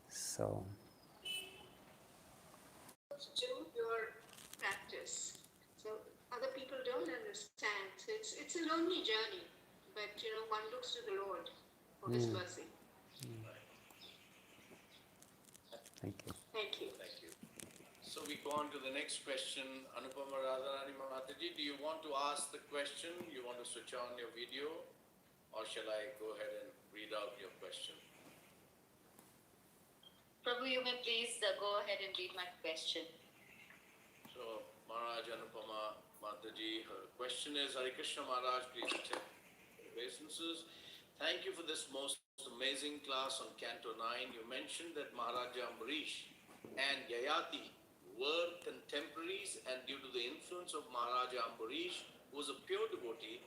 So. Do your practice. So other people don't understand. So it's a lonely journey, but one looks to the Lord for His mercy. Thank you. Thank you. Thank you. So we go on to the next question. Anupama Radharani Mataji, do you want to ask the question? You want to switch on your video? Or shall I go ahead and read out your question? Prabhu, you may please go ahead and read my question. So, Maharaj Anupama Mataji, her question is, Hare Krishna Maharaj, please accept obeisances. Thank you for this most amazing class on Canto 9. You mentioned that Maharaja Ambarish and Yayati were contemporaries, and due to the influence of Maharaja Ambarish, who was a pure devotee,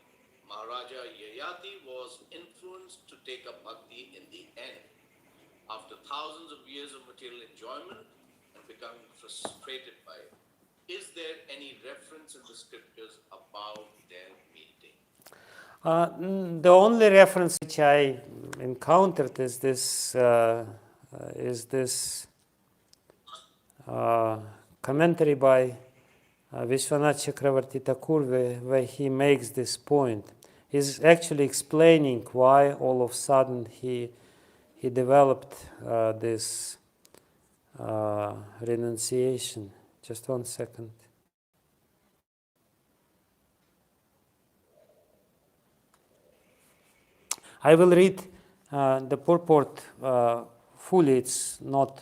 Maharaja Yayati was influenced to take up bhakti in the end. After thousands of years of material enjoyment and becoming frustrated by it, is there any reference in the scriptures about their meeting? The only reference which I encountered is this commentary by Vishwanath Chakravarti Thakur, where he makes this point. He's actually explaining why all of a sudden he developed this renunciation. Just 1 second. I will read the purport fully. It's not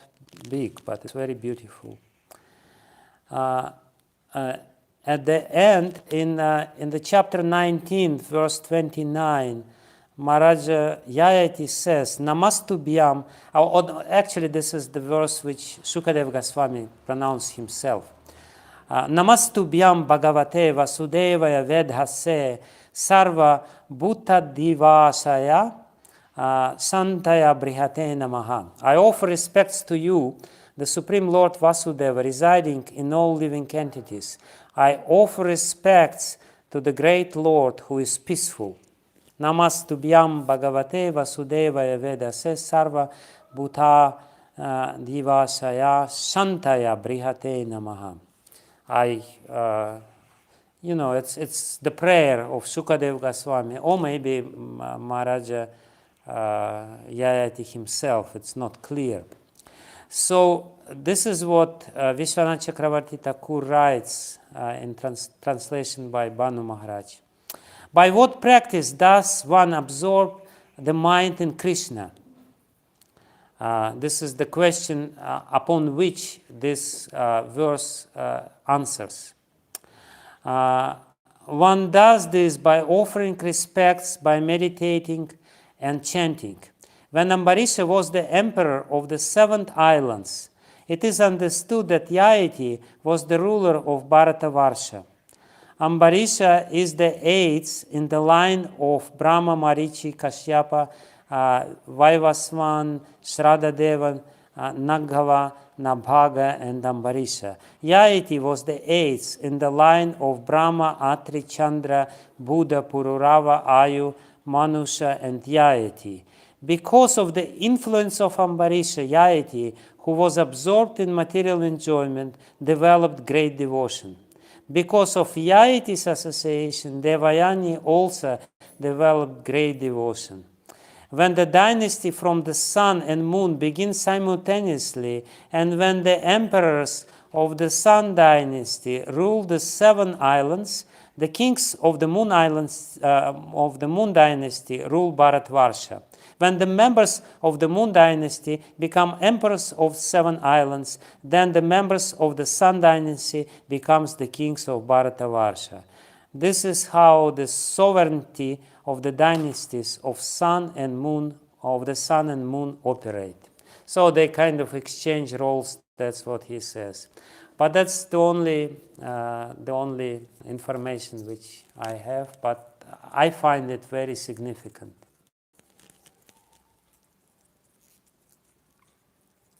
big, but it's very beautiful. At the end, in the chapter 19, verse 29, Maharaja Yayati says, Namastubhyam, actually this is the verse which Sukadeva Goswami pronounced himself. Namastubhyam Bhagavate Vasudevaya Vedhase Sarva Bhuta Divasaya Santaya Brihate Namaha. I offer respects to you, the Supreme Lord Vasudeva, residing in all living entities. I offer respects to the great Lord who is peaceful. Namastubhyam Bhagavate Vasudevaya Vedase Sarva Bhuta Divasaya Santaya Brihate Namaha. It's the prayer of Sukadeva Goswami, or maybe Maharaja Yayati himself. It's not clear. So this is what Vishwanath Chakravarti Thakur writes in translation by Banu Maharaj. By what practice does one absorb the mind in Krishna? This is the question upon which this verse answers. One does this by offering respects, by meditating and chanting. When Ambarisha was the emperor of the 7 islands, it is understood that Yayati was the ruler of Bharatavarsha. Ambarisha is the 8th in the line of Brahma, Marichi, Kashyapa, Vaivasvan, Shraddhadevan, Naghava, Nabhaga, and Ambarisha. Yayati was the 8th in the line of Brahma, Atri, Chandra, Buddha, Pururava, Ayu, Manusha, and Yayati. Because of the influence of Ambarisha, Yayati, who was absorbed in material enjoyment, developed great devotion. Because of Yayati's association, Devayani also developed great devotion. When the dynasty from the sun and moon begins simultaneously, and when the emperors of the sun dynasty rule the 7 islands, the kings of the moon islands of the moon dynasty rule Bharatvarsha. When the members of the moon dynasty become emperors of 7 islands, then the members of the sun dynasty becomes the kings of Bharatavarsha. This is how the sovereignty of the dynasties of sun and moon operate. So they kind of exchange roles. That's what he says. But that's the only information which I have. But I find it very significant.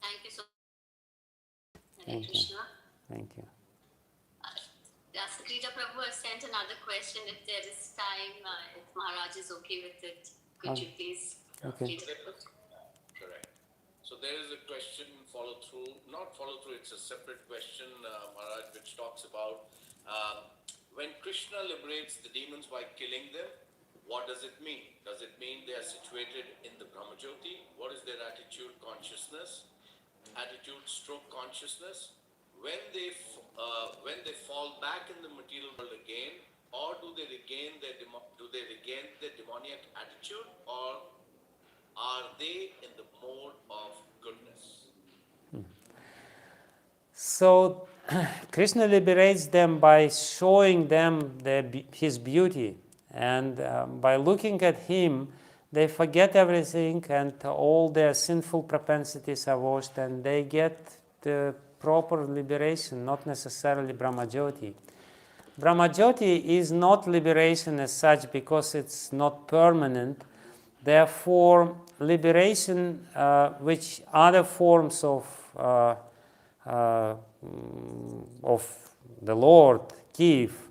Thank you so much. Thank you. Krishna. Thank you. Sakrita Prabhu has sent another question. If there is time, if Maharaj is okay with it, could you please read it? Correct. So there is a question, not follow through, it's a separate question, Maharaj, which talks about when Krishna liberates the demons by killing them, what does it mean? Does it mean they are situated in the Brahmajyoti? What is their attitude, consciousness? Attitude/stroke consciousness? When they fall back in the material world again, or do they regain their demoniac attitude, or are they in the mode of goodness? So Krishna liberates them by showing them his beauty, and by looking at him, they forget everything, and all their sinful propensities are washed, and they get the proper liberation, not necessarily Brahmajyoti. Brahmajyoti is not liberation as such because it's not permanent. Therefore, liberation, which other forms of the Lord give,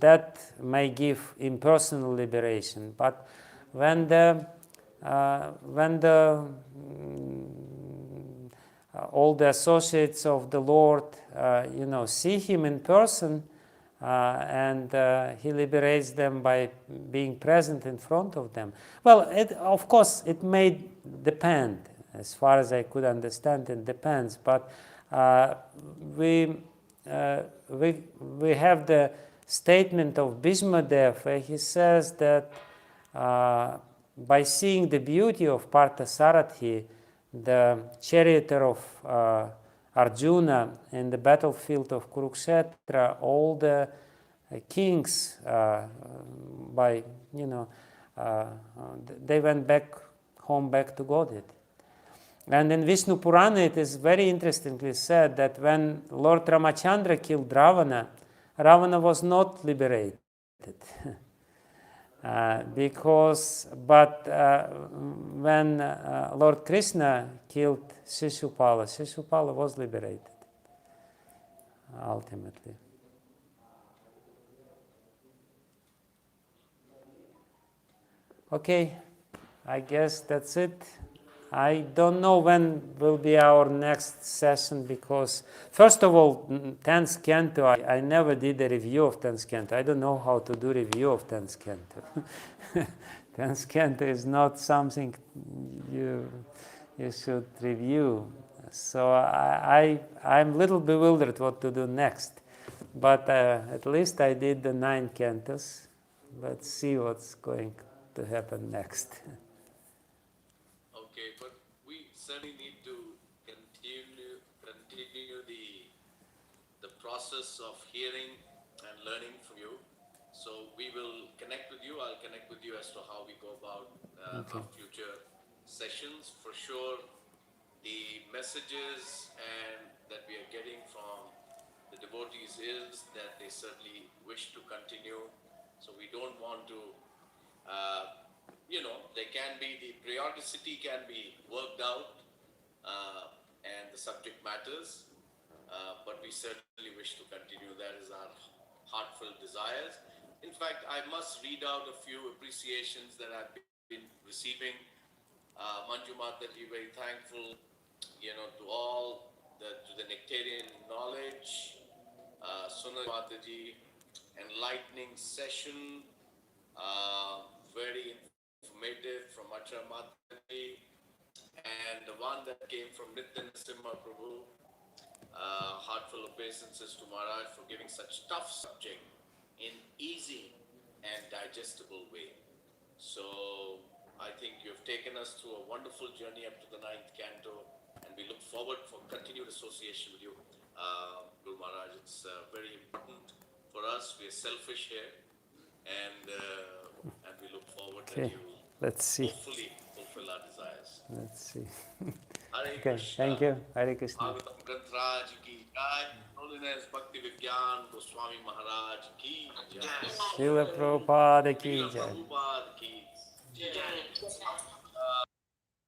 that may give impersonal liberation. But when the all the associates of the Lord, see him in person, and he liberates them by being present in front of them. Well, of course, it may depend. As far as I could understand, it depends. But we have the statement of Bhishmadev, where he says that by seeing the beauty of Parthasarathi, the charioteer of Arjuna in the battlefield of Kurukshetra, all the kings, they went back to Godhead. And in Vishnu Purana, it is very interestingly said that when Lord Ramachandra killed Ravana, Ravana was not liberated. When Lord Krishna killed Shishupala was liberated, ultimately. Okay, I guess that's it. I don't know when will be our next session, because first of all, 10th canto, I never did a review of 10th canto. I don't know how to do review of 10th canto. 10th canto is not something you should review. So I'm a little bewildered what to do next. But at least I did the 9 cantos. Let's see what's going to happen next. Okay, but we certainly need to continue the process of hearing and learning from you. So we will connect with you. I'll connect with you as to how we go about our future sessions. For sure, the messages that we are getting from the devotees is that they certainly wish to continue. So we don't want to the periodicity can be worked out, and the subject matters, but we certainly wish to continue. That is our heartfelt desires. In fact, I must read out a few appreciations that I've been receiving. Manju Mataji, very thankful, to all to the nectarian knowledge. Sunil Mataji, enlightening session, very informative from Achara Mataji, and the one that came from Nityan Simha Prabhu. Heartfelt obeisances to Maharaj for giving such tough subject in easy and digestible way. So I think you've taken us through a wonderful journey up to the 9th canto, and we look forward for continued association with you, Guru Maharaj. It's very important for us. We are selfish here, and we look forward that you will hopefully fulfill our desires. Let's see. Hare Okay, Krishna. thank you. Hare Krishna. Bhagavatam Granth Raj ki jai. Holiness Bhakti Vigyan Goswami Maharaj ki jai. Srila Prabhupada ki Srila jai. Prabhupada ki jai.